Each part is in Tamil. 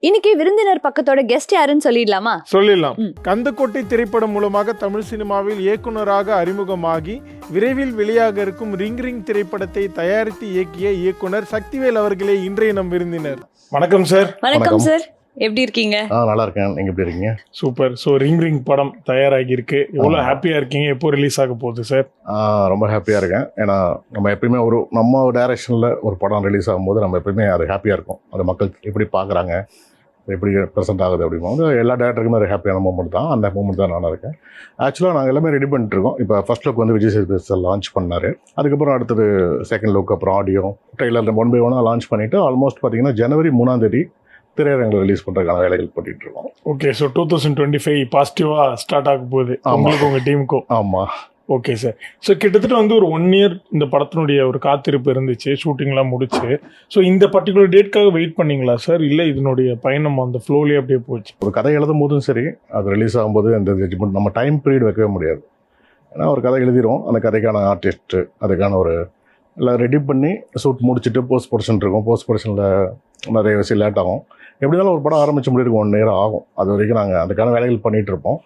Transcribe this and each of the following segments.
இன்னைக்கு விருந்தினர் பக்கத்தோட கெஸ்ட் யாருன்னு சொல்லிடலாமா? சொல்லிடலாம். கந்தக்கோட்டை திரைப்படம் மூலமாக தமிழ் சினிமாவில் இயக்குனராக அறிமுகமாகி விரைவில் வெளியாக இருக்கும் ரிங் ரிங் திரைப்படத்தை தயாரித்து இயக்கிய இயக்குனர் சக்திவேல் அவர்களே இன்றைய நம் விருந்தினர். வணக்கம் சார். வணக்கம் சார், எப்படி இருக்கீங்க? நல்லா இருக்கேன், நீங்க எப்படி இருக்கீங்க? சூப்பர். ஸோ ரிங் ரிங் படம் தயாராகி இருக்கு, எவ்வளோ ஹாப்பியா இருக்கீங்க? எப்போ ரிலீஸ் ஆக போகுது சார்? ரொம்ப ஹாப்பியா இருக்கேன். ஏன்னா நம்ம எப்பயுமே நம்ம டைரக்ஷன்ல ஒரு படம் ரிலீஸ் ஆகும்போது நம்ம எப்பயுமே அது ஹாப்பியா இருக்கும். அது மக்கள் எப்படி பார்க்குறாங்க, எப்படி ப்ரெசென்ட் ஆகுது அப்படிம்போது எல்லா டேரக்டருக்குமே ஒரு ஹாப்பியான மூமெண்ட் தான். அந்த மூமெண்ட் தான் நான் இருக்கேன். ஆக்சுவலாக நாங்கள் எல்லாமே ரெடி பண்ணிட்டுருக்கோம். இப்போ ஃபர்ஸ்ட் லுக் வந்து விஜய் சேதுபதி லான்ச் பண்ணார். அதுக்கப்புறம் அடுத்தது செகண்ட் லுக், அப்புறம் ஆடியோ ட்ரெய்லர் 1 by 1 லான்ச் பண்ணிவிட்டு ஆல்மோஸ்ட் பார்த்தீங்கன்னா ஜனவரி 3ஆம் தேதி திரையரங்கில் ரிலீஸ் பண்ணுறதுக்கான வேலைகள் பண்ணிட்டு இருக்கோம். ஓகே, ஸோ 2025 பாசிட்டிவாக ஸ்டார்ட் ஆக போகுது உங்களுக்கு, உங்கள் டீமுக்கும். ஆமாம். Okay sir. ஸோ கிட்டத்தட்ட வந்து ஒரு 1 year இந்த படத்தினுடைய ஒரு காத்திருப்பு இருந்துச்சு, ஷூட்டிங்லாம் முடிச்சு. ஸோ இந்த பர்டிகுலர் டேட்காக வெயிட் பண்ணீங்களா சார், இல்லை இதனுடைய பயணம் அந்த ஃப்ளோலேயே அப்படியே போச்சு? ஒரு கதை எழுதும் போதும் சரி, அது ரிலீஸ் ஆகும்போது அந்த ஜட்ஜ்மெண்ட் நம்ம டைம் பீரியட் வைக்கவே முடியாது. ஏன்னா ஒரு கதை எழுதிடும், அந்த கதைக்கான ஆர்டிஸ்ட்டு அதுக்கான ஒரு எல்லாம் ரெடி பண்ணி ஷூட் முடிச்சுட்டு போஸ்ட் ப்ரொடக்ஷன் இருக்கும். போஸ்ட் ப்ரொடக்ஷனில் நிறைய விஷயம் லேட் ஆகும். எப்படி இருந்தாலும் ஒரு படம் ஆரம்பிச்சு முடியறதுக்கு 1 year ஆகும். அது வரைக்கும் நாங்கள் அதுக்கான வேலைகள் பண்ணிகிட்டு இருப்போம்.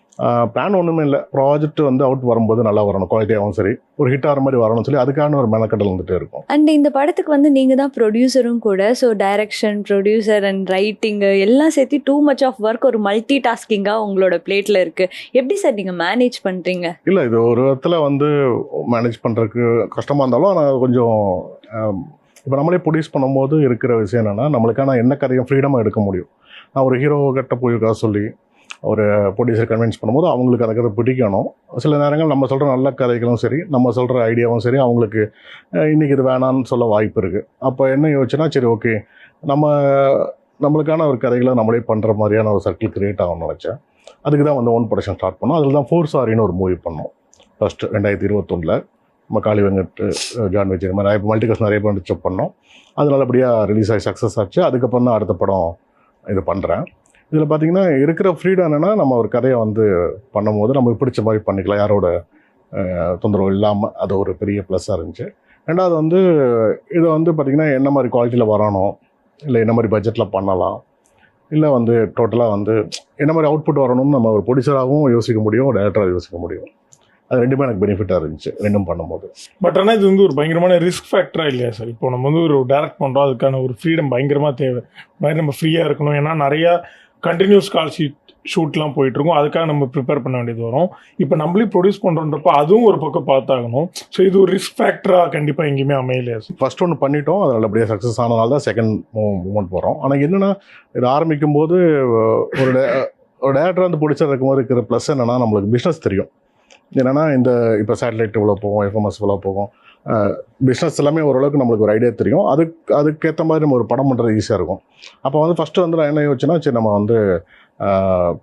பிளான் ஒன்றுமே இல்லை, ப்ராஜெக்ட் வந்து அவுட் வரும்போது நல்லா வரணும், குவாலிட்டியாகவும் சரி, ஒரு ஹிட் ஆகிற மாதிரி வரணும்னு சொல்லி அதுக்கான ஒரு மெனக்கடல் வந்துட்டே இருக்கும். அண்ட் இந்த படத்துக்கு வந்து நீங்கள் தான் ப்ரொடியூசரும் கூட. So direction, producer and writing எல்லாம் சேர்த்து டூ மச் ஆஃப் ஒர்க், ஒரு மல்டி டாஸ்கிங்காக உங்களோட பிளேட்டில் இருக்குது. எப்படி சார் நீங்கள் மேனேஜ் பண்ணுறீங்க? இல்லை, இது ஒரு விதத்தில் வந்து மேனேஜ் பண்ணுறதுக்கு கஷ்டமாக இருந்தாலும், ஆனால் கொஞ்சம் இப்போ நம்மளே ப்ரொடியூஸ் பண்ணும்போது இருக்கிற விஷயம் என்னென்னா, நம்மளுக்கான என்ன கதையும் ஃப்ரீடமாக எடுக்க முடியும். நான் ஒரு ஹீரோ கிட்ட போய் சொல்லி ஒரு ப்ரொடியூசர் கன்வின்ஸ் பண்ணும்போது அவங்களுக்கு அந்த கதை பிடிக்கணும். சில நேரங்கள் நம்ம சொல்கிற நல்ல கதைகளும் சரி, நம்ம சொல்கிற ஐடியாவும் சரி, அவங்களுக்கு இன்றைக்கி இது வேணான்னு சொல்ல வாய்ப்பு இருக்குது. அப்போ என்ன யோசிச்சுன்னா, சரி ஓகே, நம்மளுக்கான ஒரு கதைகளை நம்மளே பண்ணுற மாதிரியான ஒரு சர்க்கிள் கிரியேட் ஆகும்னு நினச்சேன். அதுக்கு தான் வந்து ஓன் ப்ரொடக்ஷன் ஸ்டார்ட் பண்ணோம். அதில் தான் 4 Sorryன்னு ஒரு மூவி பண்ணோம் ஃபஸ்ட்டு 2021. நம்ம காளி வெங்கட், ஜான் விஜய், மாதிரி மல்டிகாஸ்ட் நிறைய பண்ணிச்சு பண்ணோம். அது நல்லபடியாக ரிலீஸ் ஆகி சக்ஸஸ் ஆச்சு. அதுக்கப்புறம் தான் அடுத்த படம் இது பண்ணுறேன். இதில் பார்த்திங்கன்னா இருக்கிற ஃப்ரீடம் என்னென்னா, நம்ம ஒரு கதையை வந்து பண்ணும்போது நமக்கு பிடிச்ச மாதிரி பண்ணிக்கலாம், யாரோட தொந்தரவு இல்லாமல். அது ஒரு பெரிய ப்ளஸ்ஸாக இருந்துச்சு. ரெண்டாவது வந்து இதை வந்து பார்த்திங்கன்னா என்ன மாதிரி குவாலிட்டியில் வரணும், இல்லை என்ன மாதிரி பட்ஜெட்டில் பண்ணலாம், இல்லை வந்து டோட்டலாக வந்து என்ன மாதிரி அவுட்புட் வரணும்னு நம்ம ஒரு ப்ரொடியூசராகவும் யோசிக்க முடியும், டைரக்டராக யோசிக்க முடியும். அது ரெண்டுமே எனக்கு பெனிஃபிட்டாக இருந்துச்சு, ரெண்டும் பண்ணும்போது. பட் ஆனால் இது வந்து ஒரு பயங்கரமான ரிஸ்க் ஃபேக்டராக இல்லையா சார்? இப்போ நம்ம வந்து ஒரு டைரக்ட் பண்ணுறோம், அதுக்கான ஒரு ஃப்ரீடம் பயங்கரமாக தேவை. மாதிரி நம்ம ஃப்ரீயாக இருக்கணும். ஏன்னா நிறையா கண்டினியூஸ் கால் ஷூட்லாம் போயிட்டுருக்கும், அதுக்காக நம்ம ப்ரிப்பேர் பண்ண வேண்டியது வரும். இப்போ நம்மளே ப்ரொடியூஸ் பண்ணுறோன்றப்ப அதுவும் ஒரு பக்கம் பார்த்தாகணும். ஸோ இது ஒரு ரிஸ்க் ஃபேக்டராக கண்டிப்பாக எங்கேயுமே அமையலையா சார்? ஃபர்ஸ்ட் ஒன்று பண்ணிட்டோம், அது நல்லபடியாக சக்ஸஸ் ஆனதால தான் செகண்ட் மூமெண்ட் போகிறோம். ஆனால் என்னென்னா, இது ஆரம்பிக்கும் போது ஒரு டேரக்டராக வந்து ப்ரொடியூசர் இருக்கும்போது இருக்கிற ப்ளஸ் என்னென்னா, நம்மளுக்கு பிஸ்னஸ் தெரியும். என்னென்னா, இந்த இப்போ சேட்டலைட் இவ்வளோ போகும், எஃப்எம்எஸ் இவ்வளோ போகும், பிஸ்னஸ் எல்லாமே ஓரளவுக்கு நம்மளுக்கு ஒரு ஐடியா தெரியும். அதுக்கேற்ற மாதிரி நம்ம ஒரு படம் பண்ணுறது ஈஸியாக இருக்கும். அப்போ வந்து ஃபஸ்ட்டு வந்து நான் என்ன யோசிச்சுன்னா, சரி நம்ம வந்து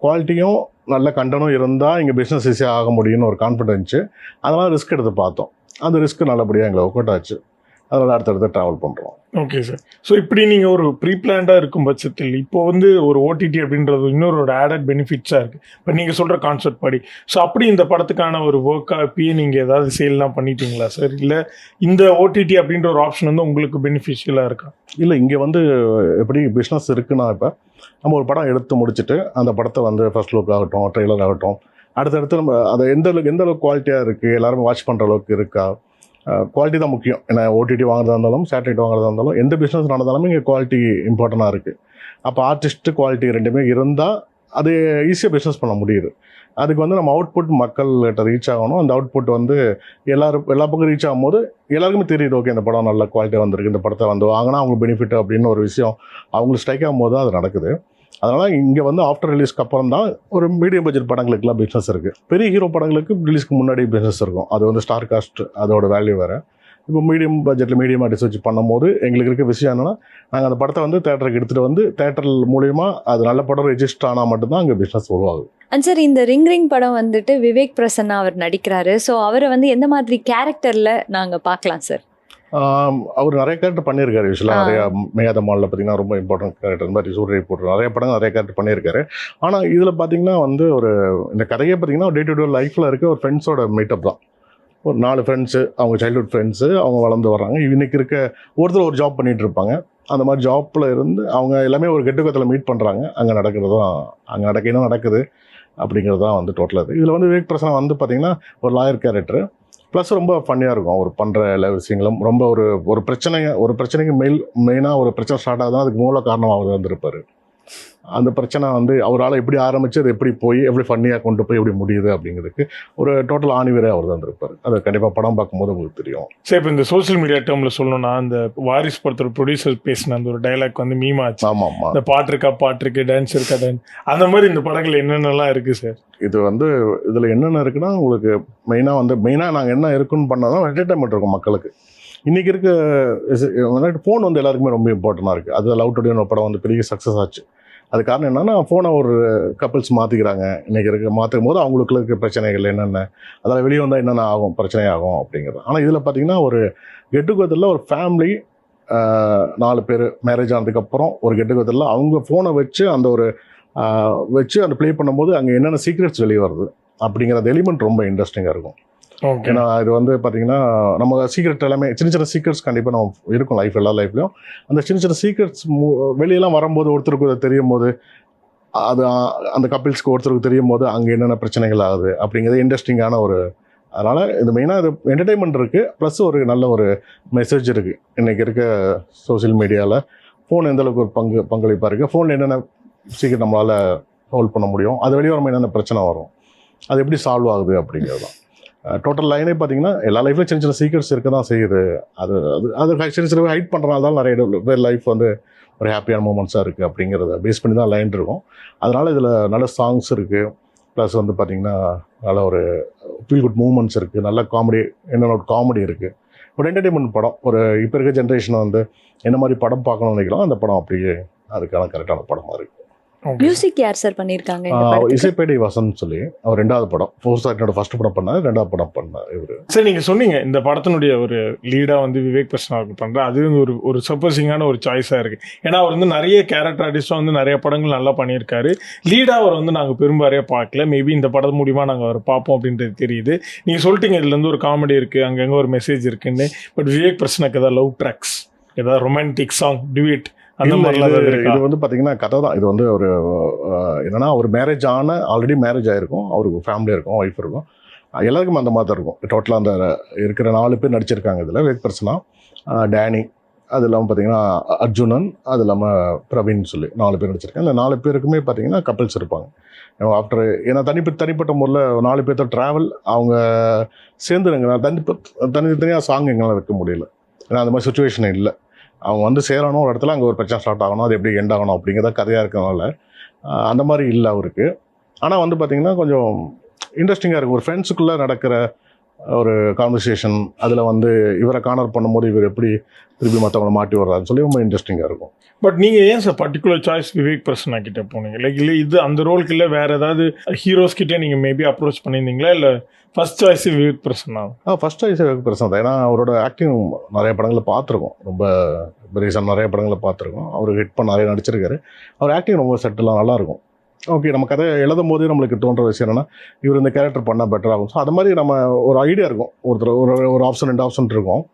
குவாலிட்டியும் நல்ல கண்டனும் இருந்தால் இங்கே பிஸ்னஸ் ஈஸியாக ஆக முடியும்னு ஒரு கான்ஃபிடன்ஸ் இருந்துச்சு. அதனால் ரிஸ்க் எடுத்து பார்த்தோம். அந்த ரிஸ்க் நல்லபடியாக எங்களை ஒர்க் அவுட் ஆச்சு. அதனால் அடுத்தடுத்து ட்ராவல் பண்ணுறோம். Okay sir. ஸோ இப்படி நீங்கள் ஒரு ப்ரீ பிளான்டாக இருக்கும் பட்சத்தில் இப்போ வந்து ஒரு ஓடிடி அப்படின்றது இன்னொரு ஆடட் பெனிஃபிட்ஸாக இருக்குது. இப்போ நீங்கள் சொல்கிற கான்செப்ட் படி, ஸோ அப்படி இந்த படத்துக்கான ஒரு ஒர்க்காக இப்பயே நீங்கள் ஏதாவது சேல்லாம் பண்ணிட்டீங்களா சார்? இல்லை இந்த ஓடிடி அப்படின்ற ஒரு ஆப்ஷன் வந்து உங்களுக்கு பெனிஃபிஷியலாக இருக்கா? இல்லை, இங்கே வந்து எப்படி பிஸ்னஸ் இருக்குன்னா, இப்போ நம்ம ஒரு படம் எடுத்து முடிச்சுட்டு அந்த படத்தை வந்து ஃபர்ஸ்ட் லுக் ஆகட்டும், ட்ரெய்லர் ஆகட்டும், அடுத்தடுத்து நம்ம அதை எந்த அளவுக்கு குவாலிட்டியாக இருக்குது, எல்லாருமே வாட்ச் பண்ணுற அளவுக்கு இருக்கா, குவாலிட்டி தான் முக்கியம். ஏன்னா ஓடிடி வாங்குறதா இருந்தாலும், சேட்டலைட் வாங்குறதா இருந்தாலும், எந்த பிஸ்னஸ் நடந்தாலும் இங்கே குவாலிட்டி இம்பார்ட்டண்ட்டாக இருக்குது. அப்போ ஆர்டிஸ்ட்டு குவாலிட்டி ரெண்டுமே இருந்தால் அது ஈஸியாக பிஸ்னஸ் பண்ண முடியுது. அதுக்கு வந்து நம்ம அவுட்புட் மக்கள்கிட்ட ரீச் ஆகணும். அந்த அவுட்புட் வந்து எல்லா பக்கம் ரீச் ஆகும்போது எல்லாருக்குமே தெரியுது, ஓகே இந்த படம் நல்ல குவாலிட்டியாக வந்திருக்கு, இந்த படத்தை வந்து வாங்கினா அவங்களுக்கு பெனிஃபிட் அப்படின்னு ஒரு விஷயம் அவங்களுக்கு ஸ்ட்ரைக் ஆகும்போது தான் அது நடக்குது. அதனால் இங்கே வந்து ஆஃப்டர் ரிலீஸ்க்கு அப்புறம் தான் ஒரு மீடியம் பட்ஜெட் படங்களுக்குலாம் பிஸ்னஸ் இருக்குது. பெரிய ஹீரோ படங்களுக்கு ரிலீஸ்க்கு முன்னாடி பிஸ்னஸ் இருக்கும். அது வந்து ஸ்டார் காஸ்ட், அதோட வேல்யூ வேறு. இப்போ மீடியம் பட்ஜெட்டில் மீடியம் ஆர்டிஸ்ட் வச்சு பண்ணும்போது எங்களுக்கு இருக்க விஷயம் என்னென்னா, நாங்கள் அந்த படத்தை வந்து தேட்டருக்கு எடுத்துகிட்டு வந்து தேட்டர் மூலிமா அது நல்ல படம் ரெஜிஸ்டர் ஆனால் மட்டும்தான் அங்கே பிஸ்னஸ் உருவாகும். அண்ட் சார், இந்த ரிங் ரிங் படம் வந்துட்டு விவேக் பிரசன்னா அவர் நடிக்கிறாரு. ஸோ அவரை வந்து எந்த மாதிரி கேரக்டரில் நாங்கள் பார்க்கலாம் சார்? அவர் நிறைய கேரக்டர் பண்ணியிருக்காரு. யூஸ்வலாக நிறையா மேயாத மாலில் பார்த்தீங்கன்னா ரொம்ப இம்பார்ட்டன்ட் கேரக்டர் மாதிரி சூரிய போட்டு நிறைய படம் நிறைய கேரக்டர் பண்ணியிருக்காரு. ஆனால் இதில் பார்த்தீங்கன்னா வந்து ஒரு இந்த கதையை பார்த்தீங்கன்னா டே டு டே லைஃப்பில் இருக்க ஒரு ஃப்ரெண்ட்ஸோட மீட்டப் தான். ஒரு 4 ஃப்ரெண்ட்ஸு, அவங்க சைல்ட்ஹுட் ஃப்ரெண்ட்ஸு, அவங்க வளர்ந்து வர்றாங்க. இன்னைக்கு இருக்க ஒருத்தர் ஒரு ஜாப் பண்ணிகிட்டு இருப்பாங்க. அந்த மாதிரி ஜாப்பில் இருந்து அவங்க எல்லாமே ஒரு கெட் டுகெதரில் மீட் பண்ணுறாங்க. அங்கே என்ன நடக்குது அப்படிங்கிறது தான் வந்து டோட்டலாக இருக்குது. இதில் வந்து விவேக் பிரசன்னா வந்து பார்த்திங்கன்னா ஒரு லாயர் கேரக்டர், ப்ளஸ் ரொம்ப ஃபன்னியாக இருக்கும். அவர் பண்ணுற எல்லா விஷயங்களும் ரொம்ப ஒரு பிரச்சனைக்கு மெயினாக ஒரு பிரச்சனை ஸ்டார்ட் ஆகுதுன்னா அதுக்கு மூல காரணம் அவர் வந்திருப்பார். அந்த பிரச்சனை வந்து அவரால் எப்படி ஆரம்பித்து அது எப்படி போய் எப்படி ஃபன்னியாக கொண்டு போய் எப்படி முடியுது அப்படிங்கிறதுக்கு ஒரு டோட்டல் ஆணிவரே அவர் தான் இருப்பார். அது கண்டிப்பாக படம் பார்க்கும்போது உங்களுக்கு தெரியும். சரி, இப்போ இந்த சோஷியல் மீடியா டேர்மில் சொல்லணும்னா அந்த வாரிஸ் படத்தோட ப்ரொடியூசர் பேசின அந்த ஒரு டைலாக் வந்து மீம் ஆச்சு. ஆமாம், இந்த பாட்டு இருக்கு, டான்ஸ் இருக்கா, அந்த மாதிரி இந்த படங்கள் என்னென்னலாம் இருக்குது சார்? இது வந்து இதில் என்னென்ன இருக்குன்னா உங்களுக்கு மெயினாக நாங்கள் என்ன இருக்குன்னு பண்ணால் தான் என்டர்டைன்மெண்ட் இருக்கும் மக்களுக்கு. இன்றைக்கி இருக்க ஃபோன் வந்து எல்லாருக்குமே ரொம்ப இம்பார்ட்டண்டாக இருக்குது. அது லவ் டுடேன்னு ஒரு படம் வந்து பெரிய சக்ஸஸ் ஆச்சு. அது காரணம் என்னென்னா ஃபோனை ஒரு கப்பிள்ஸ் மாற்றிக்கிறாங்க. இன்றைக்கி மாற்றும் போது அவங்களுக்குள்ள இருக்க பிரச்சனைகள் என்னென்ன, அதில் வெளியே வந்தால் என்னென்ன ஆகும், பிரச்சனையாகும் அப்படிங்கிறது. ஆனால் இதில் பார்த்திங்கன்னா ஒரு கெட் டுகெதரில் ஒரு ஃபேமிலி 4 பேர் மேரேஜ் ஆனதுக்கப்புறம் ஒரு கெட் டுகெதரில் அவங்க ஃபோனை வச்சு அந்த ப்ளே பண்ணும்போது அங்கே என்னென்ன சீக்ரெட்ஸ் வெளியே வருது அப்படிங்கிற அந்த எலிமெண்ட் ரொம்ப இன்ட்ரெஸ்டிங்காக இருக்கும். ஏன்னா இது வந்து பார்த்திங்கன்னா நம்ம சீக்ரெட் எல்லாமே சின்ன சீக்ரெட்ஸ் கண்டிப்பாக நம்ம இருக்கும் எல்லா லைஃப்லையும். அந்த சின்ன சீக்ரெட்ஸ் வெளியெல்லாம் வரும்போது ஒருத்தருக்கு தெரியும் போது அது அந்த கப்பிள்ஸ்க்கு ஒருத்தருக்கு தெரியும் போது அங்கே என்னென்ன பிரச்சனைகள் ஆகுது அப்படிங்கிறது இன்ட்ரெஸ்டிங்கான அதனால் இது மெயினாக இது என்டர்டெயின்மெண்ட் இருக்குது, ப்ளஸ் ஒரு நல்ல ஒரு மெசேஜ் இருக்குது. இன்றைக்கி இருக்க சோஷியல் மீடியாவில் ஃபோன் எந்தளவுக்கு ஒரு பங்களிப்பாக இருக்குது, ஃபோனில் என்னென்ன சீக்கிரம் நம்மளால் ஹோல்ட் பண்ண முடியும், அது வெளியே வரும் என்னென்ன பிரச்சனை வரும், அது எப்படி சால்வ் ஆகுது அப்படிங்கிறது தான் டோட்டல் லைனே. பார்த்தீங்கன்னா எல்லா லைஃப்லையும் சின்ன சீக்ரெட்ஸ் இருக்க தான் செய்யுது. அது சின்ன ஹைட் பண்ணுறதுனால தான் நிறைய லைஃப் வந்து ஒரு ஹாப்பியான மூமெண்ட்ஸாக இருக்குது அப்படிங்கிறத பேஸ் பண்ணி தான் லைன் இருக்கும். அதனால் இதில் நல்ல சாங்ஸ் இருக்குது, ப்ளஸ் வந்து பார்த்திங்கன்னா நல்ல ஒரு ஃபீல் குட் மூமெண்ட்ஸ் இருக்குது, நல்ல காமெடி இருக்குது. ஒரு என்டர்டெயின்மெண்ட் படம். இப்போ இருக்க ஜென்ரேஷனை வந்து என்ன மாதிரி படம் பார்க்கணும்னு நினைக்கலாம், அந்த படம் அப்படியே அதுக்கான கரெக்டான படமாக இருக்குது. மியூசிக் யார் சார் பண்ணியிருக்காங்க? இசைப்பேடை வசந்த் சொல்லி அவர் 2வது படம், என்னோட ஃபர்ஸ்ட் படம் பண்ணார், 2வது படம் பண்ணார் இவர். சரி, நீங்கள் சொன்னீங்க இந்த படத்தினுடைய ஒரு லீடாக வந்து விவேக் பிரசன்னாவுக்கு பண்ணுற அது ஒரு சர்ப்ரைசிங்கான ஒரு சாய்ஸாக இருக்குது. ஏன்னா அவர் வந்து நிறைய கேரக்டர் ஆர்டிஸ்டாக வந்து நிறைய படங்கள் நல்லா பண்ணியிருக்காரு. லீடாக அவர் வந்து நாங்கள் பெரும்பாறையாக பார்க்கல. மேபி இந்த படம் மூலிமா நாங்கள் அவர் பார்ப்போம் அப்படின்றது தெரியுது. நீங்கள் சொல்லிட்டீங்க இதுலேருந்து ஒரு காமெடி இருக்குது, அங்கங்கே ஒரு மெசேஜ் இருக்குன்னு. பட் விவேக் பிரசன்னாக்கு ஏதாவது லவ் ட்ராக்ஸ், ஏதாவது ரொமான்டிக் சாங், டியூட் அந்த மாதிரிலாம் இது வந்து பார்த்தீங்கன்னா கதை தான். இது வந்து ஒரு என்னன்னா ஒரு ஆல்ரெடி மேரேஜ் ஆகிருக்கும், அவருக்கு ஃபேமிலி இருக்கும், ஒய்ஃப் இருக்கும், எல்லாருக்கும் அந்த மாதிரி தான் இருக்கும். டோட்டலாக அந்த இருக்கிற 4 பேர் நடிச்சிருக்காங்க இதில். விவேக் பிரசன்னா, டேனி, அது இல்லாமல் பார்த்தீங்கன்னா அர்ஜுனன், அது இல்லாமல் பிரவீன் சொல்லி 4 பேர் நடிச்சிருக்காங்க. இந்த 4 பேருக்குமே பார்த்தீங்கன்னா கப்பிள்ஸ் இருப்பாங்க. ஆஃப்டர் ஏன்னா தனிப்பட்ட முறையில் 4 பேர்த்த ட்ராவல் அவங்க சேர்ந்துருங்க. தனித்தனியாக சாங் எங்களால் வைக்க முடியல, ஏன்னா அந்த மாதிரி சுச்சுவேஷன் இல்லை. அவங்க வந்து சேரணும் ஒரு இடத்துல, அங்கே ஒரு பிரச்சனை ஸ்டார்ட் ஆகணும், அது எப்படி எண்ட் ஆகணும் அப்படிங்கிறத கதையாக இருக்கிறதுனால அந்த மாதிரி இல்லை அவருக்கு. ஆனால் வந்து பார்த்திங்கன்னா கொஞ்சம் இன்ட்ரெஸ்டிங்காக இருக்குது. ஒரு ஃப்ரெண்ட்ஸுக்குள்ளே நடக்கிற ஒரு கான்வர்சேஷன், அதில் வந்து இவரை கார்னர் பண்ணும்போது இவர் எப்படி திருப்பி மற்றவங்களை மாட்டி வர்றாருன்னு சொல்லி ரொம்ப இன்ட்ரெஸ்டிங்காக இருக்கும். பட் நீங்கள் ஏன் sir particular choice Vivek Prasanna கிட்டே போனீங்க? லைக் இல்லை இது அந்த ரோலுக்கு இல்லை வேறு ஏதாவது ஹீரோஸ் கிட்டே நீங்கள் மேபி அப்ரோச் பண்ணியிருந்தீங்களா, இல்லை first choice Vivek Prasanna? First choice Vivek Prasanna தான். ஏன்னா அவரோட ஆக்டிங் நிறைய படங்களில் பார்த்துருக்கோம், ரொம்ப ரீசன் நிறைய படங்களில் பார்த்துருக்கோம். அவர் ஹிட் பண்ண நிறைய நடிச்சிருக்காரு. அவர் ஆக்டிங் ரொம்ப செட்டெல்லாம் நல்லாயிருக்கும். ஓகே, நம்ம கதை எழுதும் போதே நம்மளுக்கு தோன்ற விஷயம் என்னென்னா இவர் இந்த கேரக்டர் பண்ணால் பெட்டர் ஆகும். ஸோ அது மாதிரி நம்ம ஒரு ஐடியா இருக்கும், ஒரு ஆப்ஷன் 2 ஆப்ஷன் இருக்கும்.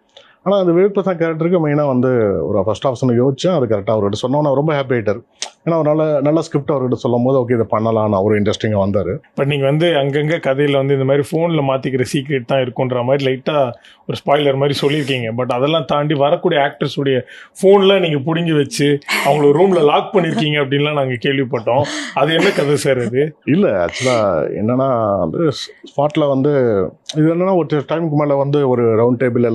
ஆனால் அந்த விவேக் பிரசன்னா கேரக்டருக்கு மெயினாக வந்து ஒரு ஃபஸ்ட் ஆப்ஷனை யோசிச்சேன், அது கரெக்டாக அவர்கிட்ட சொன்னோன்னா ரொம்ப ஹாப்பி ஆகிட்டார். ஏன்னா ஒரு நல்ல ஸ்கிரிப்ட் அவர்கிட்ட சொல்லும் போது ஓகே இதை பண்ணலான்னு அவர் இன்ட்ரெஸ்டிங்காக வந்தார். பட் நீங்கள் வந்து அங்கங்கே கதையில் வந்து இந்த மாதிரி ஃபோனில் மாற்றிக்கிற சீக்ரெட் தான் இருக்குன்ற மாதிரி லைட்டாக ஒரு ஸ்பாய்லர் மாதிரி சொல்லியிருக்கீங்க. பட் அதெல்லாம் தாண்டி வரக்கூடிய ஆக்டர்ஸுடைய ஃபோனில் நீங்கள் பிடுங்கி வச்சு அவங்கள ரூமில் லாக் பண்ணியிருக்கீங்க அப்படின்லாம் நாங்கள் கேள்விப்பட்டோம். அது என்ன கதை சார் அது? இல்லை, ஆக்சுவலாக என்னென்னா வந்து ஸ்பாட்டில் வந்து இது என்னென்னா ஒரு டைமுக்கு மேலே வந்து ஒரு ரவுண்ட் டேபிள்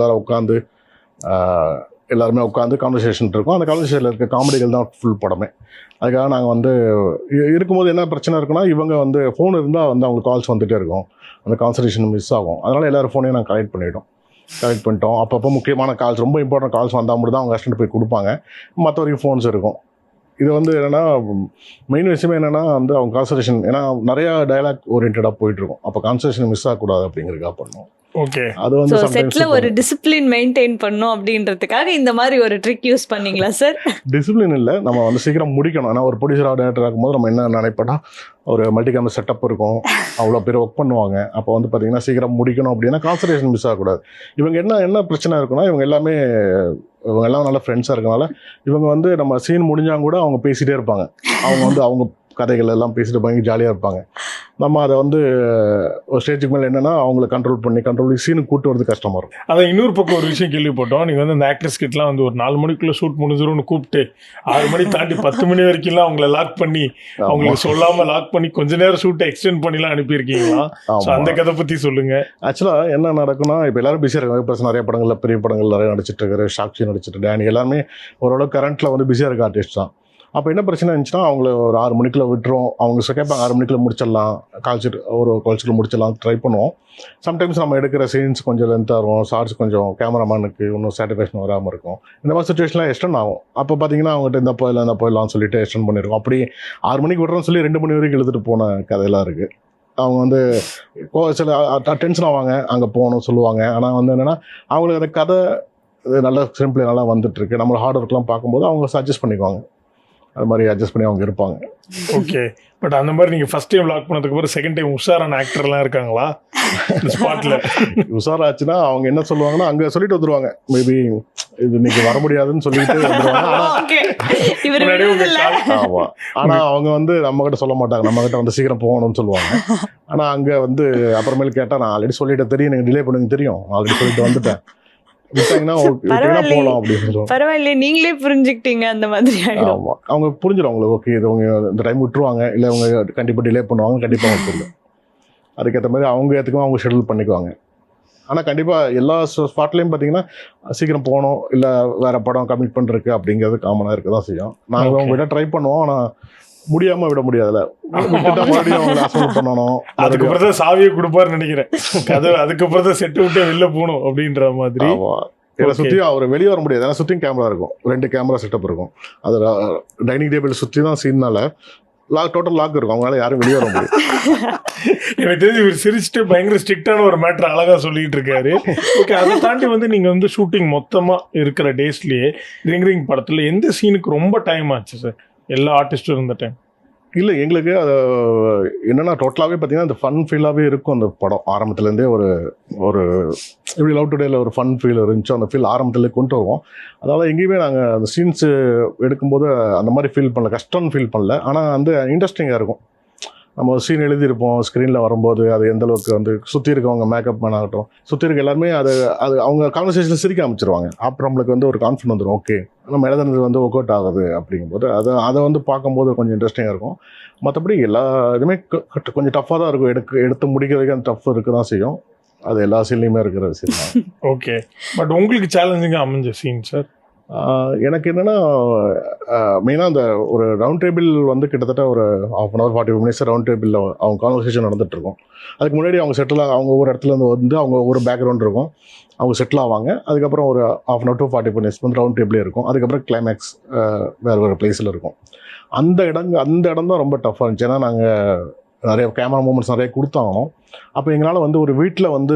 எல்லாருமே உட்காந்து கான்வர்சேஷன் இருக்கும். அந்த கான்வர்சேஷனில் இருக்க காமெடிகள் தான் ஃபுல் படமே. அதுக்காக நாங்கள் வந்து இருக்கும்போது என்ன பிரச்சனை இருக்குன்னா இவங்க வந்து ஃபோன் இருந்தால் வந்து அவங்களுக்கு கால்ஸ் வந்துகிட்டே இருக்கும், அந்த கான்சன்ட்ரேஷன் மிஸ் ஆகும். அதனால் எல்லோரும் ஃபோனையும் நாங்கள் கலெக்ட் பண்ணிட்டோம். அப்பப்போ முக்கியமான கால்ஸ், ரொம்ப இம்பார்ட்டன்ட் கால்ஸ் வந்தால் மட்டும் தான் அவங்க அசிஸ்டன்ட் போய் கொடுப்பாங்க, மற்றவரைக்கும் ஃபோன்ஸ் இருக்கும். இது வந்து என்னென்னா மெயின் விஷயமே என்னென்னா வந்து அவங்க கான்சன்ட்ரேஷன், ஏன்னா நிறையா டயலாக் ஓரியன்டாக போயிட்டுருக்கும், அப்போ கான்சன்ட்ரேஷன் மிஸ் ஆகக்கூடாது அப்படிங்கிறதுக்காக பண்ணோம். ஓகே. அது ஸோ வந்து sometimes செட்ல ஒரு டிசிப்ளின் மெயின்டைன் பண்ணும் அப்படின்றதுக்காக இந்த மாதிரி ஒரு ட்ரிக் யூஸ் பண்ணீங்களா சார்? டிசிப்ளின் இல்லை, நம்ம வந்து சீக்கிரம் முடிக்கணும். ஏன்னா ஒரு ப்ரொடியூசர் டேரக்டர் ஆகும்போது நம்ம என்ன நினைப்போம்னா, ஒரு மல்டி கேமரா செட்டப் இருக்கும், அவ்வளோ பேர் ஒர்க் பண்ணுவாங்க. அப்போ வந்து பார்த்தீங்கன்னா சீக்கிரம் முடிக்கணும் அப்படின்னா கான்சன்ட்ரேஷன் மிஸ் ஆகக்கூடாது. இவங்க என்ன பிரச்சனை இருக்குன்னா, இவங்க எல்லாம் நல்ல ஃப்ரெண்ட்ஸாக இருக்கனால இவங்க வந்து நம்ம சீன் முடிஞ்சாங்க கூட அவங்க பேசிகிட்டே இருப்பாங்க. அவங்க கதைகள் எல்லாம் பேசிட்டு பயங்கர ஜாலியாக இருப்பாங்க. நம்ம அதை வந்து ஒரு ஸ்டேஜுக்கு மேலே என்னென்னா அவங்கள கண்ட்ரோல் பண்ணி சீனுக்கு கூட்டு வரது கஷ்டமாக இருக்கும். அதான் இன்னொரு பக்கம் ஒரு விஷயம் கேள்விப்பட்டோம், நீங்கள் வந்து அந்த ஆக்டர்ஸ் கிட்டலாம் வந்து ஒரு 4 மணிக்குள்ளே ஷூட் முடிஞ்சிரும்னு கூப்பிட்டு 6 மணி தாண்டி 10 மணி வரைக்கும்லாம் அவங்கள லாக் பண்ணி அவங்களுக்கு சொல்லாமல் லாக் பண்ணி கொஞ்ச நேரம் ஷூட்டை எக்ஸ்டெண்ட் பண்ணிலாம் அனுப்பியிருக்கீங்களா? ஸோ அந்த கதை பற்றி சொல்லுங்கள். ஆக்சுவலாக என்ன நடக்குன்னா, இப்போ எல்லாரும் பிஸியாக இருக்காங்க. இப்போ நிறைய படங்களில் பெரிய படங்கள் நிறைய நடிச்சிட்டு இருக்காரு, சாக்ஷி நடிச்சிட்டு, டேனி எல்லாருமே ஓரளவு கரண்ட்டில் வந்து பிஸியாக இருக்க ஆர்டிஸ்ட் தான். அப்போ என்ன பிரச்சனை இருந்துச்சுன்னா, அவங்கள ஒரு 6 மணிக்குள்ளே விட்டுரும். அவங்க கேட்பாங்க 6 மணிக்குள்ளே முடிச்சிடலாம், கால்ஷீட் முடிச்சிடலாம் ட்ரை பண்ணுவோம். சம்டைம்ஸ் நம்ம எடுக்கிற சீன்ஸ் கொஞ்சம் லென்த்தாக இருக்கும், ஷார்ட்ஸ் கொஞ்சம் கேமராமேனுக்கு இன்னும் சாட்டிஸ்ஃபேக்ஷன் வராமல் இருக்கும். இந்த மாதிரி சுச்சுவேஷன்லாம் எக்ஸ்டெண்ட் ஆகும். அப்போ பார்த்தீங்கன்னா அவங்ககிட்ட இந்த போயிடலாம்னு சொல்லிட்டு எக்ஸ்டெண்ட் பண்ணியிருக்கோம். அப்படி 6 மணிக்கு விட்றோன்னு சொல்லி 2 மணி வரைக்கும் எழுதிட்டு போன கதையெல்லாம் இருக்குது. அவங்க வந்து சில டென்ஷன் ஆவாங்க, அங்கே போகணும் சொல்லுவாங்க. ஆனால் வந்து என்னென்னா அவங்களுக்கு அந்த கதை நல்ல சிம்பிளி நல்லா வந்துட்டுருக்கு. நம்மளோட ஹார்ட் ஒர்க்லாம் பார்க்கும்போது அவங்க சஜஸ்ட் பண்ணிக்குவாங்க. அது மாதிரி அட்ஜஸ்ட் பண்ணி அவங்க இருப்பாங்க. ஓகே. பட் அந்த மாதிரி நீங்கள் ஃபஸ்ட் டைம் லாக் பண்ணதுக்கு அப்புறம் செகண்ட் டைம் உஷாரான ஆக்டர்லாம் இருக்காங்களா ஸ்பாட்டில்? உஷாராச்சுன்னா அவங்க என்ன சொல்லுவாங்கன்னா, அங்கே சொல்லிட்டு வந்துடுவாங்க, மேபி இது இன்னைக்கு வர முடியாதுன்னு சொல்லிட்டு வந்துடுவாங்க. ஆமாம், ஆனால் அவங்க வந்து நம்மகிட்ட சொல்ல மாட்டாங்க, நம்மகிட்ட வந்து சீக்கிரம் போகணும்னு சொல்லுவாங்க. ஆனால் அங்கே வந்து அப்புறமேல் கேட்டால் நான் ஆல்ரெடி சொல்லிட்டு தெரியும், எனக்கு டிலே பண்ணுங்க தெரியும், ஆல்ரெடி சொல்லிட்டு வந்துட்டேன், பரவாயில்ல, நீங்களே புரிஞ்சுக்கிட்டீங்க அந்த மாதிரி. ஆமா, அவங்க புரிஞ்சிடும் அவங்களுக்கு. ஓகே, இது அவங்க இந்த டைம் விட்டுருவாங்க, இல்லை அவங்க கண்டிப்பாக டிலே பண்ணுவாங்க, கண்டிப்பாக அவங்க புரியும். அதுக்கேற்ற மாதிரி அவங்க ஏற்றுக்கும் அவங்க ஷெடியூல் பண்ணிக்குவாங்க. ஆனால் கண்டிப்பாக எல்லா ஸ்பாட்லேயும் பார்த்தீங்கன்னா சீக்கிரம் போகணும், இல்லை வேறு படம் கமிட் பண்ணுறதுக்கு அப்படிங்கிறது காமனாக இருக்க தான் செய்யும். நாங்கள் அவங்க விட ட்ரை பண்ணுவோம், ஆனால் முடியாமல் விட முடியாதுல்ல, மறுபடியும் பண்ணணும். அதுக்கப்புறம் தான் சாவியை கொடுப்பாருன்னு நினைக்கிறேன். கதை அதுக்கப்புறம் தான் செட்டு விட்டே வெளில போகணும் அப்படின்ற மாதிரி. இதை சுற்றியும் அவர் வெளியே வர முடியாது, ஏன்னா சுற்றியும் கேமரா இருக்கும், 2 கேமரா செட்டப் இருக்கும். அது டைனிங் டேபிள் சுற்றி தான் சீன்னால டோட்டல் லாக் இருக்கும், அவங்களால யாரும் வெளியே வர முடியும். எனக்கு தெரிஞ்சு இவர் சிரிச்சுட்டு பயங்கர ஸ்ட்ரிக்டான ஒரு மேட்டர் அழகா சொல்லிட்டு இருக்காரு. ஓகே, அதை தாண்டி வந்து நீங்கள் வந்து ஷூட்டிங் மொத்தமாக இருக்கிற டேஸ்லேயே ரிங் படத்தில் எந்த சீனுக்கு ரொம்ப டைம் ஆச்சு சார் எல்லா ஆர்டிஸ்டும் இருந்த டைம்? இல்லை, எங்களுக்கு அது என்னென்னா டோட்டலாகவே பார்த்தீங்கன்னா அந்த ஃபன் ஃபீலாகவே இருக்கும். அந்த படம் ஆரம்பத்துலேருந்தே ஒரு எப்படி லவ் டுடேல ஒரு ஃபன் ஃபீல் இருந்துச்சோ அந்த ஃபீல் ஆரம்பத்துலேயே கொண்டு வருவோம். அதாவது எங்கேயுமே நாங்கள் அந்த சீன்ஸு எடுக்கும்போது அந்த மாதிரி ஃபீல் பண்ணல, கஷ்டம்னு ஃபீல் பண்ணல. ஆனால் வந்து இன்ட்ரெஸ்டிங்காக இருக்கும். நம்ம ஒரு சீன் எழுதியிருப்போம், ஸ்க்ரீனில் வரும்போது அது எந்த அளவுக்கு வந்து சுற்றி இருக்கவங்க மேக்கப் மேன் ஆகட்டும், சுற்றி இருக்க எல்லாருமே அது அவங்க கான்வர்சேஷனில் சிரிக்க ஆரம்பிச்சிருவாங்க. அப்புறம் நம்மளுக்கு வந்து ஒரு கான்ஃபிடன்ஸ் வந்துடும், ஓகே நம்ம எழுதுனது வந்து ஒர்க் அவுட் ஆகுது அப்படிங்கும்போது அதை வந்து பார்க்கும்போது கொஞ்சம் இன்ட்ரெஸ்டிங்காக இருக்கும். மற்றபடி எல்லா இதுவுமே கொஞ்சம் டஃப்பாக தான் இருக்கும், எடுத்து முடிக்கிறதுக்கு அந்த டஃப் இருக்க தான் செய்யும். அது எல்லா சீன்லையுமே இருக்கிற சீன் தான். ஓகே, பட் உங்களுக்கு சேலஞ்சிங்காக அமைஞ்ச சீன் சார்? எனக்கு என்னென்னா மெயினாக அந்த ஒரு ரவுண்ட் டேபிள் வந்து கிட்டத்தட்ட ஒரு 1/2 45 minutes ரவுண்ட் டேபிளில் அவங்க கான்வர்சேஷன் நடந்துகிட்ருக்கும். அதுக்கு முன்னாடி அவங்க அவங்க ஒவ்வொரு இடத்துல வந்து அவங்க ஒவ்வொரு பேக்ரவுண்ட் இருக்கும், அவங்க செட்டில் ஆவாங்க. அதுக்கப்புறம் ஒரு 1/2 to 45 minutes வந்து ரவுண்ட் டேபிளே இருக்கும். அதுக்கப்புறம் கிளைமேக்ஸ் வேறு பிளேஸில் இருக்கும். அந்த இடம் தான் ரொம்ப டஃப்பாக இருந்துச்சு. ஏன்னா நாங்கள் நிறைய கேமரா மூமெண்ட்ஸ் நிறைய கொடுத்தாங்கணும். அப்போ எங்களால் வந்து ஒரு வீட்டில் வந்து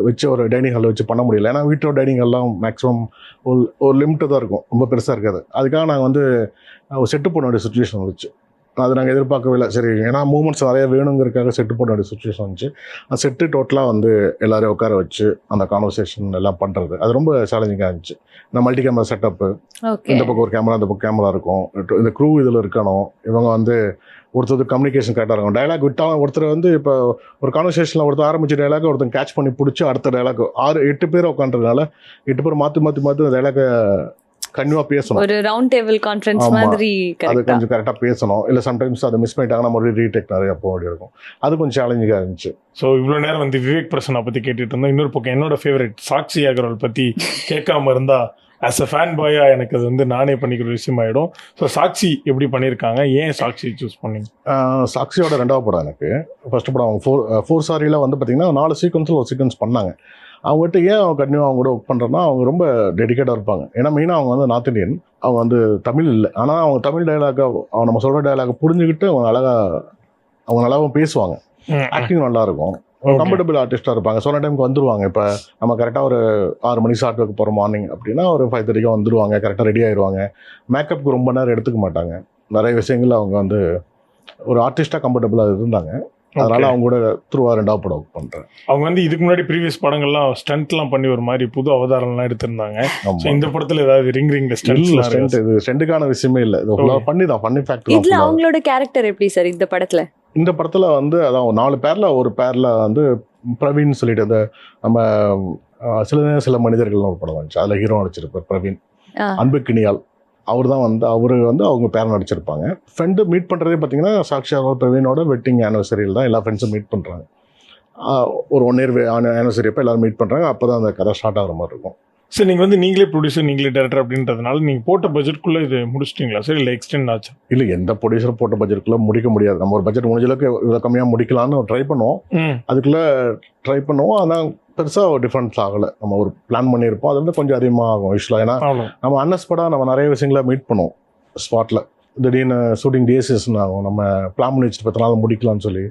வச்சு ஒரு டைனிங் ஹாலில் வச்சு பண்ண முடியல. ஏன்னா வீட்டோட டைனிங் ஹால்லாம் மேக்ஸிமம் ஒரு லிமிட்டு தான் இருக்கும், ரொம்ப பெருசாக இருக்காது. அதுக்காக நாங்கள் வந்து ஒரு செட்டு போட வேண்டிய சுச்சுவேஷன் வந்துச்சு. அது நாங்கள் எதிர்பார்க்கவே இல்லை. சரி, ஏன்னா மூமெண்ட்ஸ் நிறைய வேணுங்கிறதுக்காக செட்டு போட வேண்டிய சுச்சுவேஷன் வந்துச்சு. அந்த செட்டு டோட்டலாக வந்து எல்லோரையும் உட்கார வச்சு அந்த கான்வர்சேஷன் எல்லாம் பண்ணுறது அது ரொம்ப சேலஞ்சிங்காக இருந்துச்சு. இந்த மல்டி கேமரா செட்டப்பு, இந்த பக்கம் ஒரு கேமரா, இந்த பக்கம் கேமரா இருக்கும், இந்த க்ரூ இதில் இருக்கணும். இவங்க வந்து ஒருத்தர் கம்யூனிகேஷன் கரெக்டாக இருக்கும். டைலாக் விட்டாலும் ஒருத்தர் வந்து இப்போ ஒரு கான்வர்சேஷனில் ஒருத்தர் ஆரம்பிச்ச டைலாக் ஒருத்தர் கேட்ச் பண்ணி பிடிச்சி அடுத்த டைலாக் 6-8 பேர் உட்காந்துறதுனால 8 பேர் மாற்றி டைலாக்கை கன்யூவாக பேசணும். ஒரு ரவுண்ட் டேபிள் கான்ஃபரன்ஸ் மாதிரி அது கொஞ்சம் கரெக்டாக பேசணும். இல்லை சம்டைம்ஸ் அதை மிஸ் பண்ணிட்டாங்கன்னா மறுபடியும் ரீடேக் நிறையா போக வேண்டிய இருக்கும். அது கொஞ்சம் சேலஞ்சிங்காக இருந்துச்சு. ஸோ இவ்வளோ நேரம் வந்து விவேக் பிரசன்னா பற்றி கேட்டுட்டு இருந்தோம். இன்னொரு பக்கம் என்னோட ஃபேவரட் சாக்ஷி அகர்வால் பற்றி கேட்காம இருந்தால் ஆஸ் அ ஃபேன் பாயாக எனக்கு அது வந்து நானே பண்ணிக்கிற விஷயம் ஆகிடும். ஸோ சாக்ஷி எப்படி பண்ணியிருக்காங்க, ஏன் சாக்ஷி சூஸ் பண்ணீங்க? சாக்ஷியோட 2வது படம் எனக்கு. ஃபர்ஸ்ட் படம் அவங்க ஃபோர் சாரியில் வந்து பார்த்திங்கன்னா 4 சீக்வன்ஸில் ஒரு சீக்வன்ஸ் பண்ணாங்க. அவங்ககிட்ட ஏன் அவங்க கண்டினியூ அவங்க கூட ஒர்க் பண்ணுறோன்னா அவங்க ரொம்ப டெடிக்கேட்டாக இருப்பாங்க. ஏன்னா மெயினாக அவங்க வந்து நார்த் இந்தியன், அவங்க வந்து தமிழ் இல்லை. ஆனால் அவங்க தமிழ் டைலாக அவங்க நம்ம சொல்கிற டைலாக புரிஞ்சுக்கிட்டு அவங்க நல்லாவும் பேசுவாங்க. ஆக்டிங் நல்லாயிருக்கும். கம்ஃபர்டபுள் ஆர்டிஸ்டாக இருப்பாங்க. சொன்ன டைமுக்கு வந்துருவாங்க. இப்போ நம்ம கரெக்டாக ஒரு 6 மணி ஷார்ட் ஒர்க் போகிறோம் மார்னிங் அப்படின்னா ஒரு 5:30 வந்துருவாங்க, கரெக்டாக ரெடி ஆயிடுவாங்க. மேக்கப்புக்கு ரொம்ப நேரம் எடுத்துக்க மாட்டாங்க. நிறைய விஷயங்கள் அவங்க வந்து ஒரு ஆர்டிஸ்டாக கம்ஃபர்டபுளாக இருந்தாங்க. அதனால அவங்க கூட த்ரூவா 2வது படம் ஒர்க் பண்ணுறேன். அவங்க வந்து இதுக்கு முன்னாடி ப்ரீவியஸ் படங்கள்லாம் ஸ்டண்ட்லாம் பண்ணி ஒரு மாதிரி புது அவதாரம்லாம் எடுத்திருந்தாங்க. இந்த படத்துல ஏதாவது ரிங்ல ஸ்டண்ட் இது ஸ்டண்டுக்கான விஷயமே இல்லை. இது பண்ணி ஃபேக்டர். இதுல அவங்களோட கேரக்டர் எப்படி சார் இந்த படத்துல? இந்த படத்துல வந்து அதான் 4 பேர்ல ஒரு பேர்ல வந்து பிரவீன் சொல்லிட்டு அந்த நம்ம சில மனிதர்கள் ஒரு படம் வந்துச்சு. அதுல ஹீரோ நடிச்சிருப்பார் பிரவீன். அன்புக்கினியால் அவர் தான் வந்து அவங்க பேர் நடிச்சிருப்பாங்க. ஃப்ரெண்டு மீட் பண்ணுறதே பார்த்தீங்கன்னா சாக்ஷா பிரவீனோட வெட்டிங் ஆனிவர்சரியில் தான் எல்லா ஃப்ரெண்ட்ஸும் மீட் பண்ணுறாங்க. ஒரு 1 இயர் ஆனிவர்சரி அப்போ எல்லாரும் மீட் பண்ணுறாங்க. அப்போ தான் அந்த கதை ஸ்டார்ட் ஆகிற மாதிரி இருக்கும். சார் நீங்கள் வந்து நீங்களே ப்ரொடியூசர் நீங்களே டேரக்டர் அப்படின்றதுனால நீங்கள் போட்ட பட்ஜெட்குள்ளே இது முடிச்சிட்டிங்களா சார், இல்லை எக்ஸ்டெண்ட் ஆச்சு? இல்லை, எந்த ப்ரொடியூசர் போட்ட பட்ஜெட்குள்ளே முடிக்க முடியாது. நம்ம ஒரு பட்ஜெட் முடிஞ்ச அளவுக்கு இவ்வளோ கம்மியாக முடிக்கலான்னு ட்ரை பண்ணுவோம். அதுக்குள்ளே ட்ரை பண்ணுவோம். ஆனால் பெருசாக டிஃப்ரென்ஸ் ஆகலை. நம்ம ஒரு பிளான் பண்ணியிருப்போம், அது வந்து கொஞ்சம் அதிகமாக ஆகும் யூஸ்வலாக. ஏன்னா நம்ம அன்எக்ஸ்பெக்டாக நம்ம நிறைய விஷயங்களை மீட் பண்ணுவோம் ஸ்பாட்டில். திடீர்னு ஷூட்டிங் டேஸஸ்ன்னு ஆகும். நம்ம பிளான் பண்ணி வச்சுட்டு 10 நாள் முடிக்கலாம்னு சொல்லி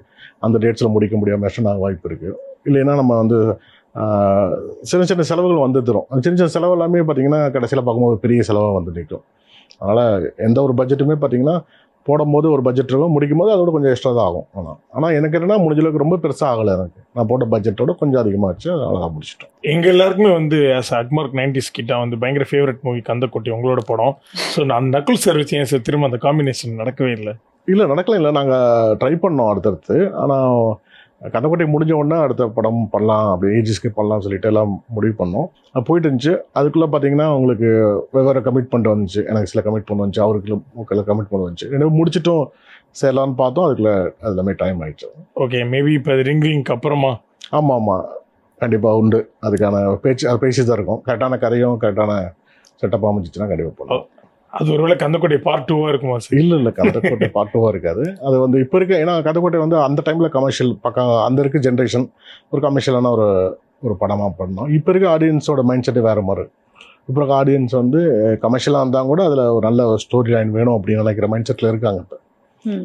அந்த டேட்ஸில் முடிக்க முடியாமல் எக்ஸ்டெண்ட் ஆக வாய்ப்பு இருக்குது. இல்லைன்னா நம்ம வந்து சின்ன செலவுகள் வந்து தரும். அந்த சின்ன செலவு எல்லாமே பார்த்தீங்கன்னா கடைசியில் பார்க்கும்போது பெரிய செலவாக வந்து நிற்கும். அதனால் எந்த ஒரு பட்ஜெட்டுமே பார்த்தீங்கன்னா போடும்போது ஒரு பட்ஜெட் இருக்கும், முடிக்கும் போது அதோட கொஞ்சம் எக்ஸ்ட்ரா தான் ஆகும். ஆனால் எனக்கு என்னென்னா முடிஞ்சளவுக்கு ரொம்ப பெருசாக ஆகலை. எனக்கு நான் போட்ட பட்ஜெட்டோட கொஞ்சம் அதிகமாகிடுச்சு. அதனால் முடிச்சிட்டோம். எங்கள் எல்லாருக்குமே வந்து ஆஸ் அக்மார்க் 90s கிட்ட வந்து பயங்கர ஃபேவரட் மூவி கந்தக்குட்டி உங்களோட படம். ஸோ நான் நக்குல் சார் வச்சு ஏன் சார் திரும்ப அந்த காம்பினேஷன் நடக்கவே இல்லை? நடக்கல. நாங்கள் ட்ரை பண்ணோம் அடுத்தடுத்து. ஆனால் கந்தக்குட்டி முடிஞ்ச உடனே அடுத்த படம் பண்ணலாம், அப்படி ஏஜிஸ்க்கு பண்ணலாம்னு சொல்லிட்டு எல்லாம் முடிவு பண்ணோம். அது போயிட்டு இருந்துச்சு. அதுக்குள்ளே பார்த்தீங்கன்னா உங்களுக்கு வெவ்வேறு கமிட்மெண்ட் வந்துச்சு. எனக்கு சில கமிட்மெண்ட் வந்துச்சு, அவருக்கு கமிட்மெண்ட் வந்துச்சு. ரெண்டு முடிச்சிட்டும் சேரலான்னு பார்த்தோம். அதுக்குள்ளே எல்லாமே டைம் ஆயிடுச்சு. ஓகே, மேபி இப்போ ரிங்க்கு அப்புறமா? ஆமாம், கண்டிப்பாக உண்டு. அதுக்கான பேச்சு தான் இருக்கும். கரெக்டான கதையும் கரெக்டான செட்டப் அமைச்சிச்சுன்னா கண்டிப்பாக பண்ணலாம். அது ஒருவேளை கந்தக்கோட்டை பார்ட் 2 இருக்குமா சார்? இல்லை, கந்தக்கோட்டை பார்ட் 2 இருக்காது. அது வந்து இப்போ இருக்க, ஏன்னா கந்தக்கோட்டை வந்து அந்த டைமில் கமர்ஷியல் பக்கம் அந்த இருக்க ஜென்ரேஷன் ஒரு கமர்ஷியலான ஒரு படமாக பண்ணோம். இப்போ இருக்க ஆடியன்ஸோட மைண்ட் செட்டு வேறு மாதிரி. இப்போ இருக்க ஆடியன்ஸ் வந்து கமர்ஷியலாக இருந்தால் கூட அதில் ஒரு நல்ல ஸ்டோரி லைன் வேணும் அப்படின்னு நினைக்கிற மைண்ட் செட்டில் இருக்காங்க இப்போ.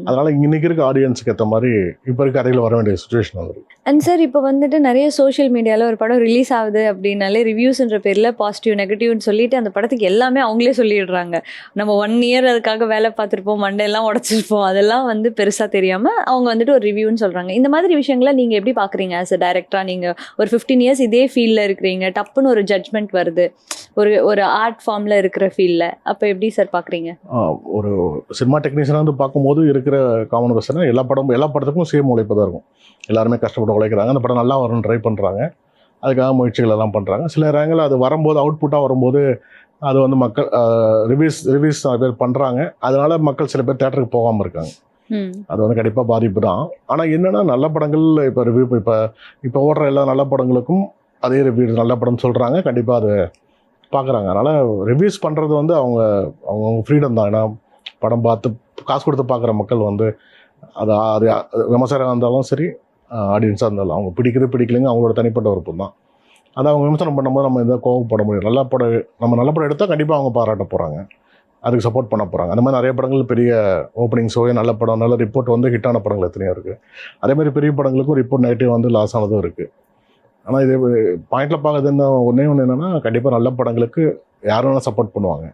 அதனால இன்னைக்கு இருக்க ஆடியன்ஸுக்கு ஏற்ற மாதிரி இப்போ இருக்க கதையில் வர வேண்டிய சுச்சுவேஷன் வந்துருக்கு. அண்ட் சார் இப்போ வந்துட்டு நிறைய சோஷியல் மீடியாவில் ஒரு படம் ரிலீஸ் ஆகுது அப்படின்னாலே ரிவ்யூஸ்ன்ற பேரில் பாசிட்டிவ் நெகட்டிவ்னு சொல்லிட்டு அந்த படத்துக்கு எல்லாமே அவங்களே சொல்லிடுறாங்க. நம்ம 1 இயர் அதுக்காக வேலை பார்த்துருப்போம், மண்டையெல்லாம் உடச்சிருப்போம், அதெல்லாம் வந்து பெருசாக தெரியாமல் அவங்க வந்துட்டு ஒரு ரிவ்யூன்னு சொல்கிறாங்க. இந்த மாதிரி விஷயங்களை நீங்கள் எப்படி பார்க்குறீங்க ஆஸ் அ டைரக்டராக? நீங்கள் ஒரு 15 இயர்ஸ் இதே ஃபீல்டில் இருக்கிறீங்க, டப்புன்னு ஒரு ஜட்ஜ்மெண்ட் வருது ஒரு ஆர்ட் ஃபார்மில் இருக்கிற ஃபீல்டில், அப்போ எப்படி சார் பார்க்குறீங்க? ஒரு சினிமா டெக்னீஷியனாக வந்து பார்க்கும்போது இருக்கிற காமன் பர்சனாக எல்லா படத்துக்கும் சேம் உழைப்பு தான் இருக்கும். எல்லாருமே கஷ்டப்பட்டு உழைக்கிறாங்க. அந்த படம் நல்லா வரும்னு ட்ரை பண்ணுறாங்க. அதுக்காக முயற்சிகள் எல்லாம் பண்ணுறாங்க. சில நேரங்களில் அது வரும்போது அவுட்புட்டாக வரும்போது அது வந்து மக்கள் ரிவ்யூஸ் நிறைய பேர் பண்ணுறாங்க. அதனால மக்கள் சில பேர் தேட்டருக்கு போகாமல் இருக்காங்க. அது வந்து கண்டிப்பாக பாதிப்பு தான். ஆனால் என்னென்னா நல்ல படங்கள் இப்போ ரிவ்யூ இப்போ ஓடுற எல்லா நல்ல படங்களுக்கும் அதே ரிவ்யூ நல்ல படம் சொல்கிறாங்க. கண்டிப்பாக அது பார்க்குறாங்க. அதனால் ரிவ்யூஸ் பண்ணுறது வந்து அவங்க ஃப்ரீடம் தான். ஏன்னா படம் பார்த்து காசு கொடுத்து பார்க்குற மக்கள் வந்து அது விமர்சனம் இருந்தாலும் சரி, ஆடியன்ஸாக இருந்தாலும் அவங்க பிடிக்கலைங்க அவங்களோட தனிப்பட்ட விருப்பம் தான். அதை அவங்க விமர்சனம் பண்ணும்போது நம்ம எதாவது கோவப்பட முடியும். நம்ம நல்ல படம் எடுத்தால் கண்டிப்பாக அவங்க பாராட்ட போகிறாங்க, அதுக்கு சப்போர்ட் பண்ண போகிறாங்க. அந்த மாதிரி நிறைய படங்கள் பெரிய ஓப்பனிங் ஷோவே நல்ல படம், நல்ல ரிப்போர்ட் வந்து ஹிட்டான படங்கள் எத்தனையோ இருக்குது. அதேமாதிரி பெரிய படங்களுக்கும் ரிப்போர்ட் நெகட்டிவ் வந்து லாஸ் ஆனதும் இருக்குது. ஆனால் இது பாயிண்டில் பார்க்குறது ஒன்று என்னென்னா கண்டிப்பாக நல்ல படங்களுக்கு யாரும் வேணால் சப்போர்ட் பண்ணுவாங்க.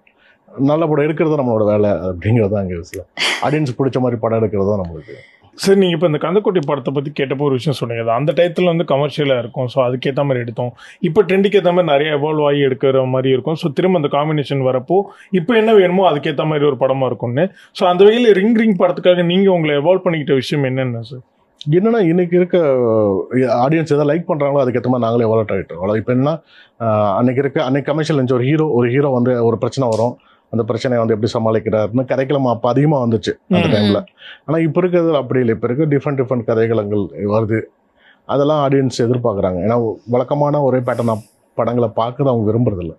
நல்ல படம் எடுக்கிறது நம்மளோட வேலை அப்படிங்கிறது தான் இங்கே விஷயம். ஆடியன்ஸ் பிடிச்ச மாதிரி படம் எடுக்கிறது தான் நம்மளுக்கு. சரி, நீங்கள் இப்போ இந்த கந்தக்குட்டி படத்தை பற்றி கேட்டப்போ ஒரு விஷயம் சொன்னீங்க. அந்த டயத்தில் வந்து கமர்ஷியலாக இருக்கும், ஸோ அதுக்கேற்ற மாதிரி எடுத்தோம். இப்போ ட்ரெண்டுக்கு ஏற்ற மாதிரி நிறைய எவால்வ் ஆகி எடுக்கிற மாதிரி இருக்கும். ஸோ திரும்ப அந்த காம்பினேஷன் வரப்போ இப்போ என்ன வேணுமோ அதுக்கேற்ற மாதிரி ஒரு படமாக இருக்கும்னு. ஸோ அந்த வகையில் ரிங் படத்துக்காக நீங்கள் உங்களை எவால்வ் பண்ணிக்கிட்ட விஷயம் என்னென்ன சார்? என்னென்னா இன்றைக்கி இருக்க ஆடியன்ஸ் எதாவது லைக் பண்ணுறாங்களோ அதுக்கேற்ற மாதிரி நாங்களே எவால்வ் ஆகிட்டோம். அவ்வளோ இப்போ என்னன்னா அன்னைக்கு கமர்ஷியல் இருந்துச்சு. ஒரு ஹீரோ வந்து ஒரு பிரச்சனை வரும், அந்த பிரச்சனையை வந்து எப்படி சமாளிக்கிறாருன்னு கதைக்களம் அப்போ அதிகமாக வந்துச்சு அந்த டைமில். ஆனால் இப்போ இருக்கிறது அப்படி இல்லை. இப்போ இருக்க டிஃப்ரெண்ட் கதைகளங்கள் வருது. அதெல்லாம் ஆடியன்ஸ் எதிர்பார்க்குறாங்க. ஏன்னா வழக்கமான ஒரே பேட்டர்ன் படங்களை பார்க்குறது அவங்க விரும்புறதில்ல.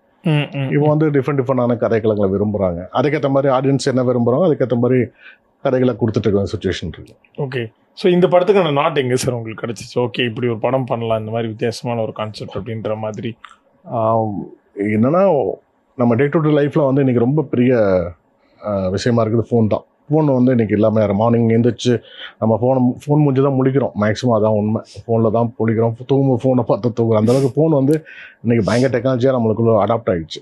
இப்போ வந்து டிஃப்ரெண்டான கதைகளங்களை விரும்புகிறாங்க. அதுக்கேற்ற மாதிரி ஆடியன்ஸ் என்ன விரும்புகிறாங்க அதுக்கேற்ற மாதிரி கதைகளை கொடுத்துட்டு இருக்க சுச்சுவேஷன் இருக்கு. ஓகே, ஸோ இந்த படத்துக்கான நாட் எங்கே சார் உங்களுக்கு கிடச்சிச்சு? ஓகே, இப்படி ஒரு படம் பண்ணலாம், இந்த மாதிரி வித்தியாசமான ஒரு கான்செப்ட் அப்படின்ற மாதிரி. என்னென்னா நம்ம டே டு டே லைஃப்பில் வந்து இன்றைக்கி ரொம்ப பெரிய விஷயமா இருக்குது ஃபோன் தான். ஃபோன் வந்து இன்றைக்கி இல்லாமல் மார்னிங் எழுந்திரிச்சு நம்ம ஃபோன் முடிஞ்சு தான் முழிக்கிறோம். மேக்ஸிமம் அதான் உண்மை. ஃபோனில் தான் முழிக்கிறோம், தூங்கும் ஃபோனை பார்த்து தூங்குறோம். அந்தளவுக்கு ஃபோன் வந்து இன்றைக்கி பயங்கர டெக்னாலஜியாக நம்மளுக்குள்ள அடாப்ட் ஆகிடுச்சு.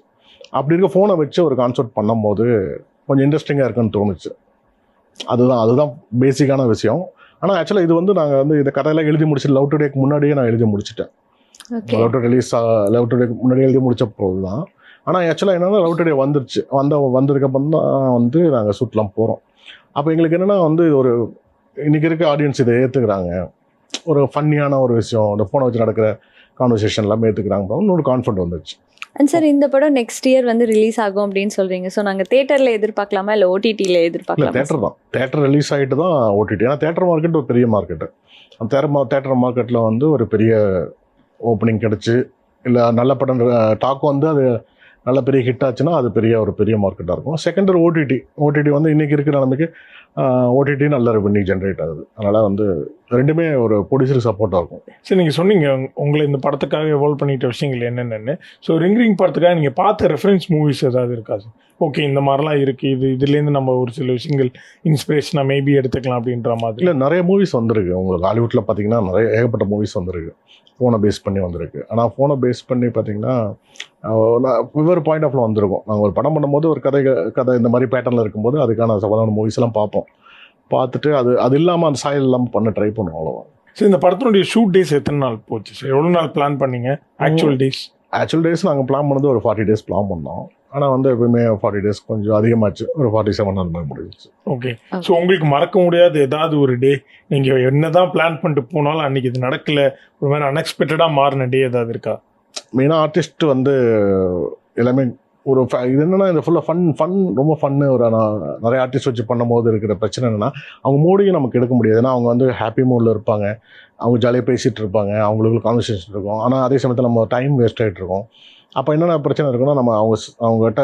அப்படி இருக்க ஃபோனை வச்சு ஒரு கான்செப்ட் பண்ணும்போது கொஞ்சம் இன்ட்ரெஸ்டிங்காக இருக்குன்னு தோணுச்சு. அதுதான் பேசிக்கான விஷயம். ஆனால் ஆக்சுவலாக இது வந்து நாங்கள் வந்து இந்த கதையெல்லாம் எழுதி முடிச்சு லவ் டுடேக்கு முன்னாடியே நான் எழுதி முடிச்சிட்டேன். லவ் டுடே லவ் டுடேக்கு முன்னாடி எழுதி முடிச்ச போது தான். ஆனால் ஆக்சுவலாக என்னென்னா லவ் டுடே வந்துருச்சு. வந்ததுக்கப்புறம் தான் வந்து நாங்கள் ஷூட்லாம் போகிறோம். அப்போ எங்களுக்கு என்னென்னா வந்து ஒரு இன்றைக்கி இருக்க ஆடியன்ஸ் இதை ஏற்றுக்கிறாங்க, ஒரு ஃபன்னியான ஒரு விஷயம், இந்த ஃபோனை வச்சு நடக்கிற கான்வர்சேஷன் எல்லாமே ஏற்றுக்கிறாங்க, ஒரு கான்ஃபிடன்ட் வந்துருச்சு. அண்ட் சார் இந்த படம் நெக்ஸ்ட் இயர் வந்து ரிலீஸ் ஆகும் அப்படின்னு சொல்கிறீங்க. ஸோ நாங்கள் தேட்டரில் எதிர்பார்க்கலாமா இல்லை ஓடிடியில் இல்லை, எதிர்பார்க்கலாமா? தேட்டர் தான். தேட்டர் ரிலீஸ் ஆகிட்டு தான் ஓடிடி. ஏன்னா தேட்டர் மார்க்கெட் ஒரு பெரிய மார்க்கெட்டு. அந்த தேட்டர் மார்க்கெட்டில் வந்து ஒரு பெரிய ஓப்பனிங் கிடச்சி இல்லை நல்ல படம் டாக் வந்து அது நல்ல பெரிய ஹிட் ஆச்சுன்னா அது ஒரு பெரிய மார்க்கெட்டாக இருக்கும். செகண்டரி ஓடிடி வந்து இன்றைக்கி இருக்கிற நிலைமைக்கு ஓடிடி நல்ல ரெவென்யூ ஜென்ரேட் ஆகுது. அதனால் வந்து ரெண்டுமே ஒரு ப்ரொடியூசருக்கு சப்போர்ட்டாக இருக்கும். சரி, நீங்கள் சொன்னீங்க உங்களை இந்த படத்துக்காக எவால்வ் பண்ணிட்ட விஷயங்கள் என்னென்னு. ஸோ ரிங் படத்துக்காக நீங்கள் பார்த்த ரெஃபரன்ஸ் மூவிஸ் ஏதாவது இருக்கா சார்? ஓகே, இந்த மாதிரிலாம் இருக்குது, இதுலேருந்து நம்ம ஒரு சில விஷயங்கள் இன்ஸ்பிரேஷனாக மேபி எடுத்துக்கலாம் அப்படின்ற மாதிரி. இல்லை, நிறைய மூவிஸ் வந்திருக்கு. உங்களுக்கு ஹாலிவுட்டில் பார்த்தீங்கன்னா நிறைய ஏகப்பட்ட மூவிஸ் வந்திருக்கு, ஃபோனை பேஸ் பண்ணி வந்திருக்கு. ஆனால் ஃபோனை பேஸ் பண்ணி பார்த்தீங்கன்னா ஒவ்வொரு பாயிண்ட் ஆஃப்ல வந்திருக்கும். நாங்கள் ஒரு படம் பண்ணும்போது ஒரு கதை இந்த மாதிரி பேட்டர்னில் இருக்கும்போது அதுக்கான சவாலான மூவிஸ் எல்லாம் பார்த்துட்டு அது இல்லாமல் அந்த சாயல் இல்லாமல் பண்ண ட்ரை பண்ணுவோம், அவ்வளோதான். சரி, இந்த படத்தினுடைய ஷூட் டேஸ் எத்தனை நாள் போச்சு சார்? எவ்வளோ நாள் பிளான் பண்ணீங்க? ஆக்சுவல் டேஸ் நாங்கள் பிளான் பண்ணது ஒரு 40 days பிளான் பண்ணோம். ஆனால் வந்து எப்பவுமே 40 days கொஞ்சம் அதிகமாச்சு, ஒரு 47 அந்த மாதிரி முடிஞ்சிச்சு. ஓகே. ஸோ உங்களுக்கு மறக்க முடியாத ஏதாவது ஒரு டே, நீங்கள் என்ன தான் பிளான் பண்ணிட்டு போனாலும் அன்றைக்கி இது நடக்கலை, ஒரு மாதிரி அன்எக்ஸ்பெக்டடாக மாறின டே ஏதாவது இருக்கா? மெயினாக ஆர்டிஸ்ட் வந்து எல்லாமே ஒரு இது என்னென்னா இந்த ஃபுல்லாக ஃபன் ரொம்ப ஃபன்னு. ஒரு நிறைய ஆர்டிஸ்ட் வச்சு பண்ணும்போது இருக்கிற பிரச்சனை என்னென்னா அவங்க மூடியும் நமக்கு எடுக்க முடியாது. ஏன்னா அவங்க வந்து ஹாப்பி மூடில் இருப்பாங்க, அவங்க ஜாலியாக பேசிகிட்டு இருப்பாங்க, அவங்களுக்கு கான்வர்சேஷன் இருக்கும். ஆனால் அதே சமயத்தில் நம்ம டைம் வேஸ்ட் ஆகிட்டு இருக்கோம். அப்போ என்னென்ன பிரச்சனை இருக்குன்னா நம்ம அவங்ககிட்ட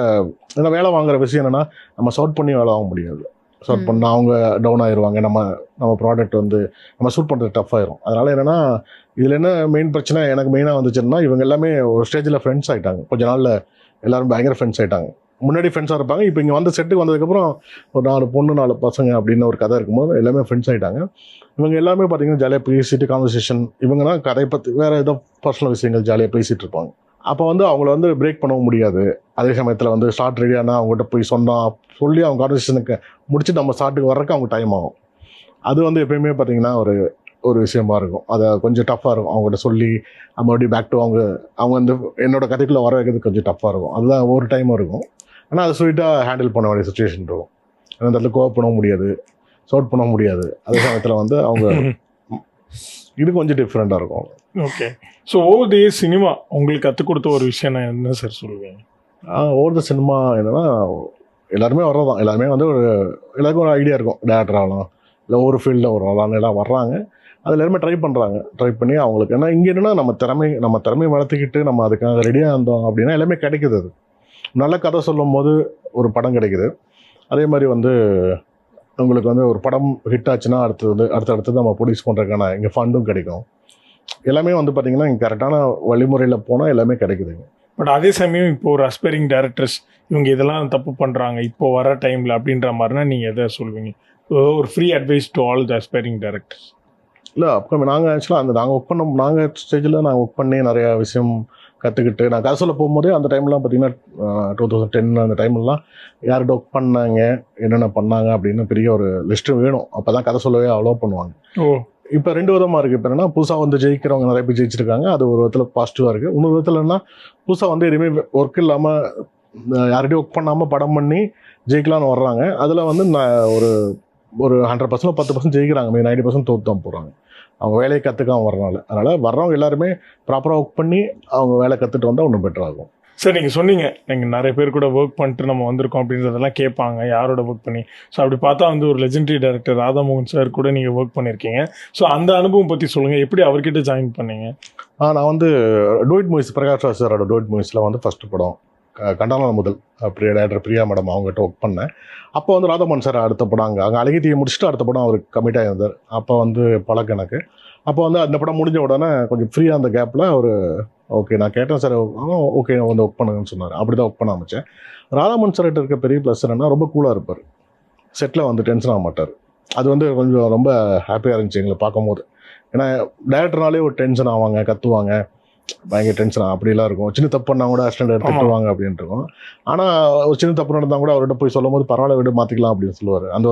என்ன வேலை வாங்குற விஷயம் என்னென்னா நம்ம ஷார்ட் பண்ணி வேலை வாங்க முடியாது. ஷார்ட் பண்ணால் அவங்க டவுன் ஆயிடுவாங்க, நம்ம ப்ராடக்ட் வந்து நம்ம ஷூட் பண்ணுறது டஃப் ஆயிரும். அதனால் என்னென்னா இதில் என்ன மெயின் பிரச்சனை எனக்கு மெயினாக வந்துச்சுன்னா இவங்க எல்லாமே ஒரு ஸ்டேஜில் ஃப்ரெண்ட்ஸ் ஆகிட்டாங்க. கொஞ்ச நாளில் எல்லாரும் பயங்கர ஃப்ரெண்ட்ஸ் ஆகிட்டாங்க. முன்னாடி ஃப்ரெண்ட்ஸாக இருப்பாங்க, இப்போ இங்கே வந்து செட்டுக்கு வந்ததுக்கப்புறம் ஒரு 4 பொண்ணு 4 பசங்க அப்படின்னு ஒரு கதை இருக்கும்போது எல்லாமே ஃப்ரெண்ட்ஸ் ஆகிட்டாங்க. இவங்க எல்லாமே பார்த்தீங்கன்னா ஜாலியாக பேசிட்டு கான்வர்சேஷன், இவங்கன்னா கதை பற்றி வேறு ஏதோ பர்சனல் விஷயங்கள் ஜாலியாக பேசிகிட்டு இருப்பாங்க. அப்போ வந்து அவங்கள வந்து பிரேக் பண்ணவும் முடியாது. அதே சமயத்தில் வந்து ஸ்டார்ட் ரெடியானா அவங்ககிட்ட போய் சொல்லி அவங்க கான்வர்சேஷனுக்கு முடிச்சுட்டு நம்ம ஸ்டார்ட்டுக்கு வர்றதுக்கு அவங்க டைம் ஆகும். அது வந்து எப்பயுமே பார்த்தீங்கன்னா ஒரு விஷயமா இருக்கும். அதை கொஞ்சம் டஃப்பாக இருக்கும். அவங்ககிட்ட சொல்லி மறுபடியும் பேக் டு அவங்க வந்து என்னோட கதைக்குள்ளே வர வைக்கிறது கொஞ்சம் டஃப்பாக இருக்கும். அதுதான் ஒரு டைமும் இருக்கும். ஆனால் அதை ஸ்வீட்டாக ஹேண்டில் பண்ண வேண்டிய சுச்சுவேஷன் இருக்கும். அந்த இடத்துல கோவ் பண்ணவும் முடியாது, சவுட் பண்ண முடியாது. அதே சமயத்தில் வந்து அவங்க இது கொஞ்சம் டிஃப்ரெண்ட்டாக இருக்கும். Okay. So over the years cinema உங்களுக்கு கற்றுக் கொடுத்த ஒரு விஷயம் நான் என்ன சார் சொல்லுவேன்? ஓவர் த சினிமா என்னென்னா எல்லாருமே வர்றதான். எல்லாருமே வந்து எல்லாருக்கும் ஒரு ஐடியா இருக்கும், டேரக்டர் ஆகலாம் இல்லை ஒரு ஃபீல்டில் வரலாம், எல்லாம் வர்றாங்க. அது எல்லாருமே ட்ரை பண்ணி அவங்களுக்கு ஏன்னா இங்கே என்னென்னா நம்ம திறமையை வளர்த்துக்கிட்டு நம்ம அதுக்காக ரெடியாக இருந்தோம் அப்படின்னா எல்லாமே கிடைக்குது. அது நல்ல கதை சொல்லும் போது ஒரு படம் கிடைக்குது. அதே மாதிரி வந்து உங்களுக்கு வந்து ஒரு படம் ஹிட் ஆச்சுன்னா அடுத்தடுத்து நம்ம ப்ரொடியூஸ் பண்ணுறதுக்கான இங்கே ஃபண்டும் கிடைக்கும். எல்லாமே வந்து பார்த்திங்கன்னா இங்கே கரெக்டான வழிமுறையில் போனால் எல்லாமே கிடைக்குதுங்க. பட் அதே சமயம் இப்போ ஒரு அஸ்பைரிங் டேரக்டர்ஸ் இவங்க இதெல்லாம் தப்பு பண்ணுறாங்க இப்போ வர டைமில் அப்படின்ற மாதிரினா நீங்கள் எதை சொல்வீங்க? ஒரு free advice to all the aspiring directors. இல்லை, அப்போ நாங்கள் ஆக்சுவலாக நாங்கள் ஸ்டேஜில் ஒர்க் பண்ணி நிறையா விஷயம் கற்றுக்கிட்டு நான் கதை சொல்ல போகும்போதே அந்த டைம்லாம் பார்த்தீங்கன்னா 2010 அந்த டைம்லாம் யார்கிட்ட ஒர்க் பண்ணாங்க, என்னென்ன பண்ணாங்க அப்படின்னு பெரிய ஒரு லிஸ்ட்டு வேணும். அப்போ தான் கதை சொல்லவே அலோவ் பண்ணுவாங்க. இப்போ 2 விதமாக இருக்குது. இப்போ என்னன்னா புதுசாக வந்து ஜெயிக்கிறவங்க நிறைய பேர் ஜெயிச்சிருக்காங்க, அது ஒரு விதத்தில் பாசிட்டிவாக இருக்குது. இன்னொரு விதத்தில் என்ன புதுசாக வந்து எதுவுமே ஒர்க் இல்லாமல் யார்கிட்டையும் ஒர்க் பண்ணாமல் படம் பண்ணி ஜெயிக்கலான்னு வர்றாங்க. அதில் வந்து நான் ஒரு 100% 10% ஜெயிக்கிறாங்க, 90% தோற்று தான் போகிறாங்க. அவங்க வேலையை கற்றுக்காம வர்றனால. அதனால் வர்றவங்க எல்லாருமே ப்ராப்பராக ஒர்க் பண்ணி அவங்க வேலை கற்றுட்டு வந்தால் இன்னும் பெட்டராகும். சார், நீங்கள் சொன்னீங்க நீங்கள் நிறைய பேர் கூட ஒர்க் பண்ணிட்டு நம்ம வந்திருக்கோம் அப்படின்றதெல்லாம் கேட்பாங்க, யாரோட ஒர்க் பண்ணி. ஸோ அப்படி பார்த்தா வந்து ஒரு லெஜெண்டரி டைரக்டர் ராதாமோகன் சார் கூட நீங்கள் ஒர்க் பண்ணியிருக்கீங்க. ஸோ அந்த அனுபவம் பற்றி சொல்லுங்கள், எப்படி அவர்கிட்ட ஜாயின் பண்ணீங்க? நான் வந்து டூயிட் மூவிஸ், பிரகாஷ் ராஜ் சாரோட டூயிட் மூவிஸில் வந்து ஃபஸ்ட்டு படம் கண்டான முதல் டைரக்டர் பிரியா மேடம் அவங்ககிட்ட ஒர்க் பண்ணேன். அப்போ வந்து ராதாமோகன் சார் அடுத்த படம் அங்கே அழகிய முடிச்சுட்டு அடுத்த படம் அவருக்கு கமிட் ஆகியிருந்தார். அப்போ வந்து பழக்கம் எனக்கு. அப்போ வந்து அந்த படம் முடிஞ்ச உடனே கொஞ்சம் ஃப்ரீயாக அந்த கேப்பில் அவர் ஓகே நான் கேட்டேன் சார், ஓகே வந்து ஒர்க் பண்ணுங்கன்னு சொன்னார். அப்படி தான் ஒர்க் பண்ண ஆரம்பித்தேன். ராதாமோகன் சார்கிட்ட இருக்க பெரிய ப்ளஸ் என்னென்னா ரொம்ப கூலாக இருப்பார். செட்டில் வந்து டென்ஷன் ஆக மாட்டார். அது வந்து கொஞ்சம் ரொம்ப ஹாப்பியாக இருந்துச்சு எங்களை பார்க்கும்போது. ஏன்னா டேரக்டர்னாலே ஒரு டென்ஷன் ஆவாங்க, கத்துவாங்க, பயங்கர டென்ஷன் அப்படிலாம் இருக்கும். சின்ன தப்பு பண்ணால் கூட அசிஸ்டன்ட் திட்டுவாங்க அப்படின்ட்டு இருக்கும். ஆனால் ஒரு சின்ன தப்பு நடந்தால் கூட அவர்கிட்ட போய் சொல்லும் போது பரவாயில்ல விட மாற்றிக்கலாம் அப்படின்னு சொல்லுவார். அந்த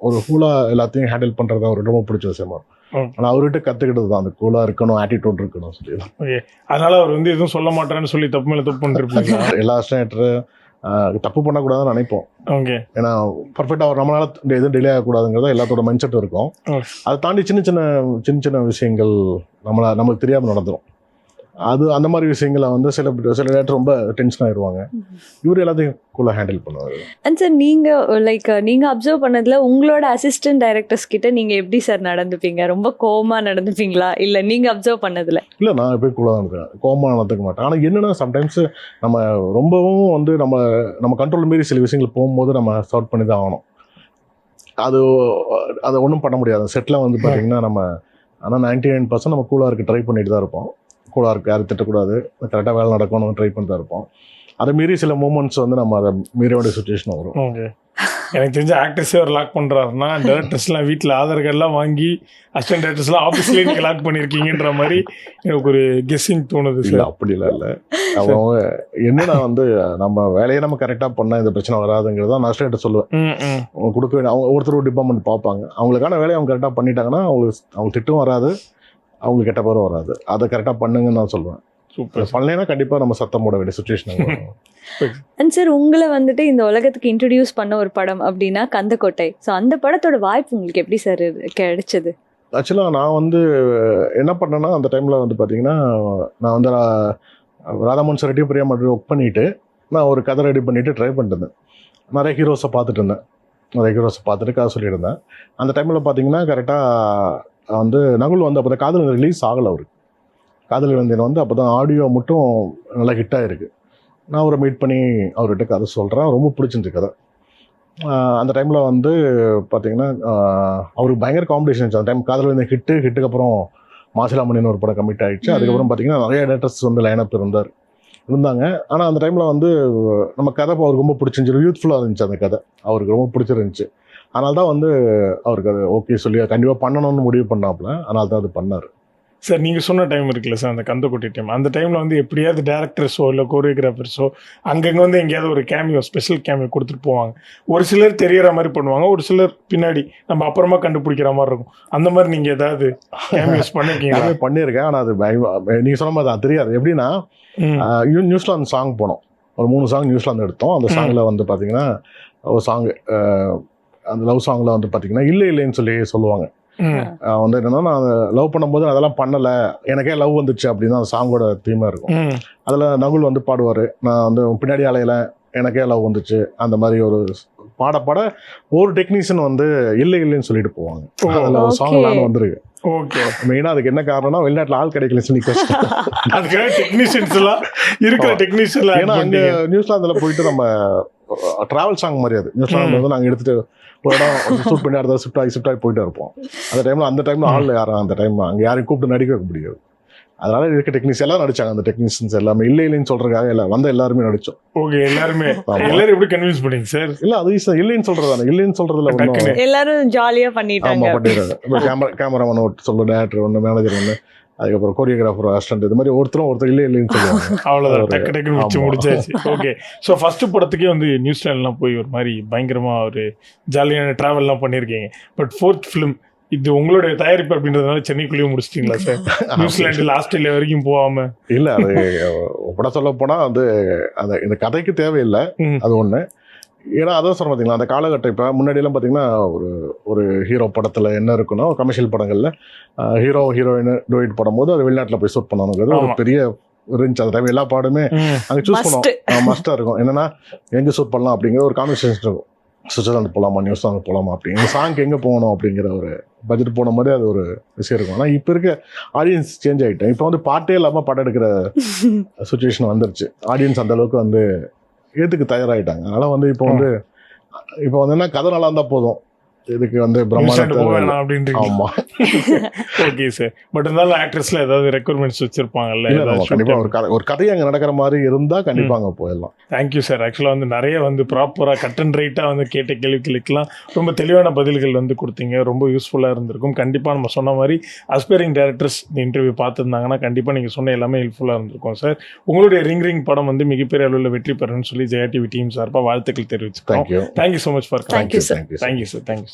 ஒரு கூலாக எல்லாத்தையும் ஹேண்டில் பண்ணுறது அவருக்கு ரொம்ப பிடிச்ச விஷயமா இருக்கும். ஆனால் அவர்கிட்ட கற்றுக்கிட்டது தான் அந்த கூலாக இருக்கணும், ஆட்டிடியூட் இருக்கணும் சொல்லி. அதனால அவர் வந்து எதுவும் சொல்ல மாட்டேன்னு சொல்லி தப்பு மேலே தப்பு பண்ணிருப்பாங்க. எல்லா அசிஸ்டன்ட்டும் தப்பு பண்ணக்கூடாதுன்னு நினைப்போம். ஓகே, ஏன்னா பர்ஃபெக்டாக அவர் நம்மளால எதுவும் டிலே ஆகக்கூடாதுங்கிறத எல்லாத்தோட மைண்ட் செட் இருக்கும். அதை தாண்டி சின்ன சின்ன விஷயங்கள் நம்மளுக்கு தெரியாமல் நடந்துடும். அது அந்த மாதிரி விஷயங்களை வந்து சில டேரக்டர் ரொம்ப டென்ஷன் ஆயிடுவாங்க. இவர் எல்லாத்தையும் கூலாக ஹேண்டில் பண்ணுவார். அண்ட் சார் நீங்கள் அப்சர்வ் பண்ணதில் உங்களோட அசிஸ்டன்ட் டைரக்டர்ஸ் கிட்ட நீங்கள் எப்படி சார் நடந்துப்பீங்க? ரொம்ப கோவமாக நடந்துப்பீங்களா இல்லை நீங்கள் அப்சர்வ் பண்ணதில்? இல்லை, நான் எப்போயும் கூலாக தான் இருக்கேன், கோவமாக நடந்துக்க மாட்டேன். ஆனால் என்னென்னா சம்டைம்ஸ் நம்ம ரொம்பவும் வந்து நம்ம கண்ட்ரோல் மீறி சில விஷயங்கள் போகும்போது நம்ம சார்ட் பண்ணி தான் ஆகணும். அதை ஒன்றும் பண்ண முடியாது. செட்டில் வந்து பார்த்திங்கன்னா ஆனால் 99% நம்ம கூலாக இருக்க ட்ரை பண்ணிட்டு தான் இருப்போம். கூலாக இருக்குது, யாரும் திட்டக்கூடாது, கரெக்டாக வேலை நடக்கணும்னு ட்ரை பண்ணி தான் இருப்போம். அதை மீறி சில மூமெண்ட்ஸ் வந்து நம்ம அதை மீற வேண்டிய சுச்சுவேஷன் வரும். ஓகே, எனக்கு தெரிஞ்ச ஆக்டர்ஸே அவர் லாக் பண்ணுறாருன்னா டேரக்டர்ஸ்லாம் வீட்டில் ஆதார் கார்டெலாம் வாங்கி அசிஸ்டன்ட் டேரக்டர்ஸ்லாம் ஆஃபீஸ்லேயே நீங்கள் லாக் பண்ணியிருக்கீங்கன்ற மாதிரி எனக்கு ஒரு கெஸ்ஸிங் தோணுது சார். அப்படிலாம் இல்லை. அவங்க என்னன்னா வந்து நம்ம வேலையை நம்ம கரெக்டாக பண்ணால் இந்த பிரச்சனை வராதுங்கிறத நான் அசிஸ்டன்ட் சொல்லுவேன். கொடுக்க வேண்டிய அவங்க ஒருத்தர் டிபார்ட்மெண்ட் பார்ப்பாங்க. அவங்களுக்கான வேலையை அவங்க கரெக்டாக பண்ணிட்டாங்கன்னா அவங்களுக்கு திட்டம் வராது, அவங்களுக்கு கெட்ட பேரும் வராது. அதை கரெக்டாக பண்ணுங்கன்னு நான் சொல்லுவேன். சூப்பர். பண்ணலைன்னா கண்டிப்பாக நம்ம சத்தம் போட வேண்டிய சுச்சுவேஷன். அண்ட் சார் உங்களை வந்துட்டு இந்த உலகத்துக்கு இன்ட்ரடியூஸ் பண்ண ஒரு படம் அப்படின்னா கந்தக்கோட்டை. ஸோ அந்த படத்தோட வாய்ப்பு உங்களுக்கு எப்படி சார் கிடைச்சது? ஆக்சுவலாக நான் வந்து என்ன பண்ணேன்னா அந்த டைமில் வந்து பார்த்தீங்கன்னா நான் வந்து ராதாமோகன் சார்ட்டையும் பிரியா மட்டும் ஒர்க் பண்ணிவிட்டு நான் ஒரு கதை ரெடி பண்ணிவிட்டு ட்ரை பண்ணிட்டு நிறைய ஹீரோஸை பார்த்துட்டு கதை சொல்லியிருந்தேன். அந்த டைமில் பார்த்தீங்கன்னா கரெக்டாக வந்து நகுல் வந்து அப்போ தான் காதல் ரிலீஸ் ஆகலை. அவருக்கு காதல் வந்தேன் வந்து அப்போ தான் ஆடியோ மட்டும் நல்லா ஹிட்டாக இருக்குது. நான் அவரை மீட் பண்ணி அவர்கிட்ட கதை சொல்கிறேன். ரொம்ப பிடிச்சிருந்துச்சு கதை. அந்த டைமில் வந்து பார்த்திங்கன்னா அவருக்கு பயங்கர காம்படிஷன் இருந்துச்சு. அந்த டைம் காதல் வந்து ஹிட்டுக்கு அப்புறம் மாசிலாமணின்னு ஒரு படம் கமிட் ஆகிடுச்சு. அதுக்கப்புறம் பார்த்திங்கன்னா நிறைய டேரக்டர்ஸ் வந்து லைனப் இருந்தாங்க. ஆனால் அந்த டைமில் வந்து நம்ம கதை அவருக்கு ரொம்ப பிடிச்சிருந்துச்சு, யூத்ஃபுல்லாக இருந்துச்சு அந்த கதை, அவருக்கு ரொம்ப பிடிச்சிருந்துச்சு. அதனால தான் வந்து அவருக்கு அது ஓகே சொல்லி கண்டிப்பாக பண்ணணும்னு முடிவு பண்ணாப்புல. அதனால தான் அது பண்ணார். சார் நீங்கள் சொன்ன டைம் இருக்குல்ல சார், அந்த கந்தக்கோட்டை டைம், அந்த டைமில் வந்து எப்படியாவது டேரக்டர்ஸோ இல்லை கோரியோகிராஃபர்ஸோ அங்கங்கே வந்து எங்கேயாவது ஒரு கேமியோ, ஸ்பெஷல் கேமியோ கொடுத்துட்டு போவாங்க. ஒரு சிலர் தெரியற மாதிரி பண்ணுவாங்க, ஒரு சிலர் பின்னாடி நம்ம அப்புறமா கண்டுபிடிக்கிற மாதிரி இருக்கும். அந்த மாதிரி நீங்கள் ஏதாவது கேமியோஸ் பண்ணியிருக்கீங்க? பண்ணியிருக்கேன். ஆனால் அது நீங்கள் சொன்ன மாதிரி தான் தெரியாது. எப்படின்னா நியூசிலாந்து சாங் போனோம், ஒரு 3 சாங் நியூசிலாந்து எடுத்தோம். அந்த சாங்கில் வந்து பார்த்தீங்கன்னா ஒரு சாங், அந்த லவ் சாங்கில் வந்து பார்த்தீங்கன்னா இல்லைன்னு சொல்லுவாங்க. வந்து என்னன்னா நான் லவ் பண்ணும்போது அதெல்லாம் பண்ணலை, எனக்கே லவ் வந்துச்சு அப்படின்னு அந்த சாங்கோட தீமாக இருக்கும். அதில் நகுல் வந்து பாடுவார், நான் வந்து பின்னாடி அலையில எனக்கே லவ் வந்துச்சு. அந்த மாதிரி ஒரு பாட ஒரு டெக்னீஷியன் வந்து இல்லைன்னு சொல்லிட்டு போவாங்க. அதில் ஒரு சாங் எல்லாம் வந்துருக்கு. ஓகே, மெயினாக அதுக்கு என்ன காரணம்னா வெளிநாட்டில் ஆள் கிடைக்கல சொல்லி அதுக்காக டெக்னீஷியன்ஸ் எல்லாம் இருக்கிற டெக்னீஷியன். ஏன்னா அங்கே நியூசிலாந்தில் போயிட்டு நம்ம ட்ராவல் சாங் மாதிரி அது நியூசிலாந்து வந்து நாங்கள் எடுத்துகிட்டு ஒரு இடம் ஷூட் பண்ணி அடுத்த ஷிஃப்ட் ஆகி போயிட்டு இருப்போம். அந்த டைமில் ஆள் யாரும் அந்த டைம் அங்கே யாரையும் கூப்பிட்டு நடிக்க வைக்க முடியாது. அதனால இருக்க டெக்னீஷியன் எல்லாம் நடிச்சாங்க. அந்த டெக்னீஷியன்ஸ் எல்லாமே இல்லைன்னு சொல்றதுக்காக எல்லாருமே நடிச்சோம். ஓகே, எல்லாரும் எப்படி கன்வின்ஸ் பண்ணீங்க சார்? இல்ல அது இல்லைன்னு சொல்றதானே, இல்லைன்னு சொல்றதுல எல்லாரும் ஜாலியா பண்ணிட்டாங்க. கேமராமேன் சொல்லு, டேரக்டர் ஒன்று, மேனேஜர் ஒன்று, அதுக்கப்புறம் கோரியோகிராஃபர், அசிஸ்டன்ட், இது மாதிரி ஒருத்தர் இல்லைன்னு சொல்லுவாங்க. அவ்வளோதான், டக்கு முடிச்சாச்சு. ஓகே, ஸோ ஃபர்ஸ்ட் படத்துக்கே வந்து நியூசிலாண்ட்லாம் போய் ஒரு மாதிரி பயங்கரமா ஒரு ஜாலியான ட்ராவல்லாம் பண்ணியிருக்கீங்க. பட் 4th ஃபிலிம் இது உங்களுடைய தயாரிப்பு அப்படின்றதுனால சென்னைக்குள்ளேயே முடிச்சிட்டிங்களா சார்? நியூசிலாண்டில் ஆஸ்திரேலியா வரைக்கும் போகாம? இல்லை, அது படம் சொல்ல போனால் வந்து இந்த கதைக்கு தேவையில்லை, அது ஒன்று. ஏன்னா அதான் சொல்ல பார்த்தீங்களா, அந்த காலகட்டம் இப்போ முன்னாடியெல்லாம் பார்த்தீங்கன்னா ஒரு ஹீரோ படத்தில் என்ன இருக்குன்னா கமர்ஷியல் படங்களில் ஹீரோயின் டூயிட் படும்போது அது வெளிநாட்டில் போய் ஷூட் பண்ணணுங்கிறது ஒரு பெரிய இருந்துச்சு. அந்த டைம் எல்லா பாடுமே அங்கே சூஸ் பண்ணுவோம், மஸ்ட்டாக இருக்கும். என்னென்னா எங்கே ஷூட் பண்ணலாம் அப்படிங்கிற ஒரு கான்வர்சேஷன் இருக்கும். சுவிட்சர்லாந்து போகலாமா, நியூசிலாந்து போகலாமா, அப்படிங்கிற சாங்க்கு எங்கே போகணும் அப்படிங்கிற ஒரு பட்ஜெட் போன மாதிரி அது ஒரு விஷயம் இருக்கும். ஆனால் இப்போ இருக்க ஆடியன்ஸ் சேஞ்ச் ஆகிட்டேன். இப்போ வந்து பாட்டே இல்லாமல் படம் எடுக்கிற சுச்சுவேஷன் வந்துருச்சு. ஆடியன்ஸ் அந்த அளவுக்கு வந்து ஏற்றுக்கு தயாராகிட்டாங்க. அதனால் வந்து இப்போ வந்து என்ன கதை நல்லா இருந்தால் போதும், இதுக்கு வந்து போக பிரம்மாண்ட வேணாம் அப்படின்றீங்க. ஆமா ஓகே சார். பட் இருந்தாலும் ஆக்ட்ரஸ்ல ஏதாவது ரெக்வயர்மெண்ட்ஸ் வச்சிருப்பாங்கல்ல? இல்ல நம்ம கண்டிப்பா ஒரு கதை அங்க நடக்கிற மாதிரி இருந்தா கண்டிப்பா அங்க போயிடலாம். Thank you sir. ஆக்சுவலாக வந்து நிறைய வந்து ப்ராப்பராக கட் அண்ட் ரைட்டாக வந்து கேட்ட கேள்விகளுக்கெல்லாம் ரொம்ப தெளிவான பதில்கள் வந்து கொடுத்தீங்க. ரொம்ப யூஸ்ஃபுல்லாக இருந்திருக்கும். கண்டிப்பாக நம்ம சொன்ன மாதிரி அஸ்பைரிங் டேரக்டர்ஸ் இந்த இன்டர்வியூ பார்த்துருந்தாங்கன்னா கண்டிப்பாக நீங்கள் சொன்ன எல்லாமே ஹெல்ப்ஃபுல்லாக இருந்திருக்கும் சார். உங்களுடைய ரிங் படம் வந்து மிகப்பெரிய அளவில் வெற்றி பெறணும்னு சொல்லி ஜெயா டிவி டீம் சார்பாக வாழ்த்துக்கள் தெரிவிச்சுக்கிறோம். Thank you thank you so much for Thank you, sir. Thank you sir. Thank you.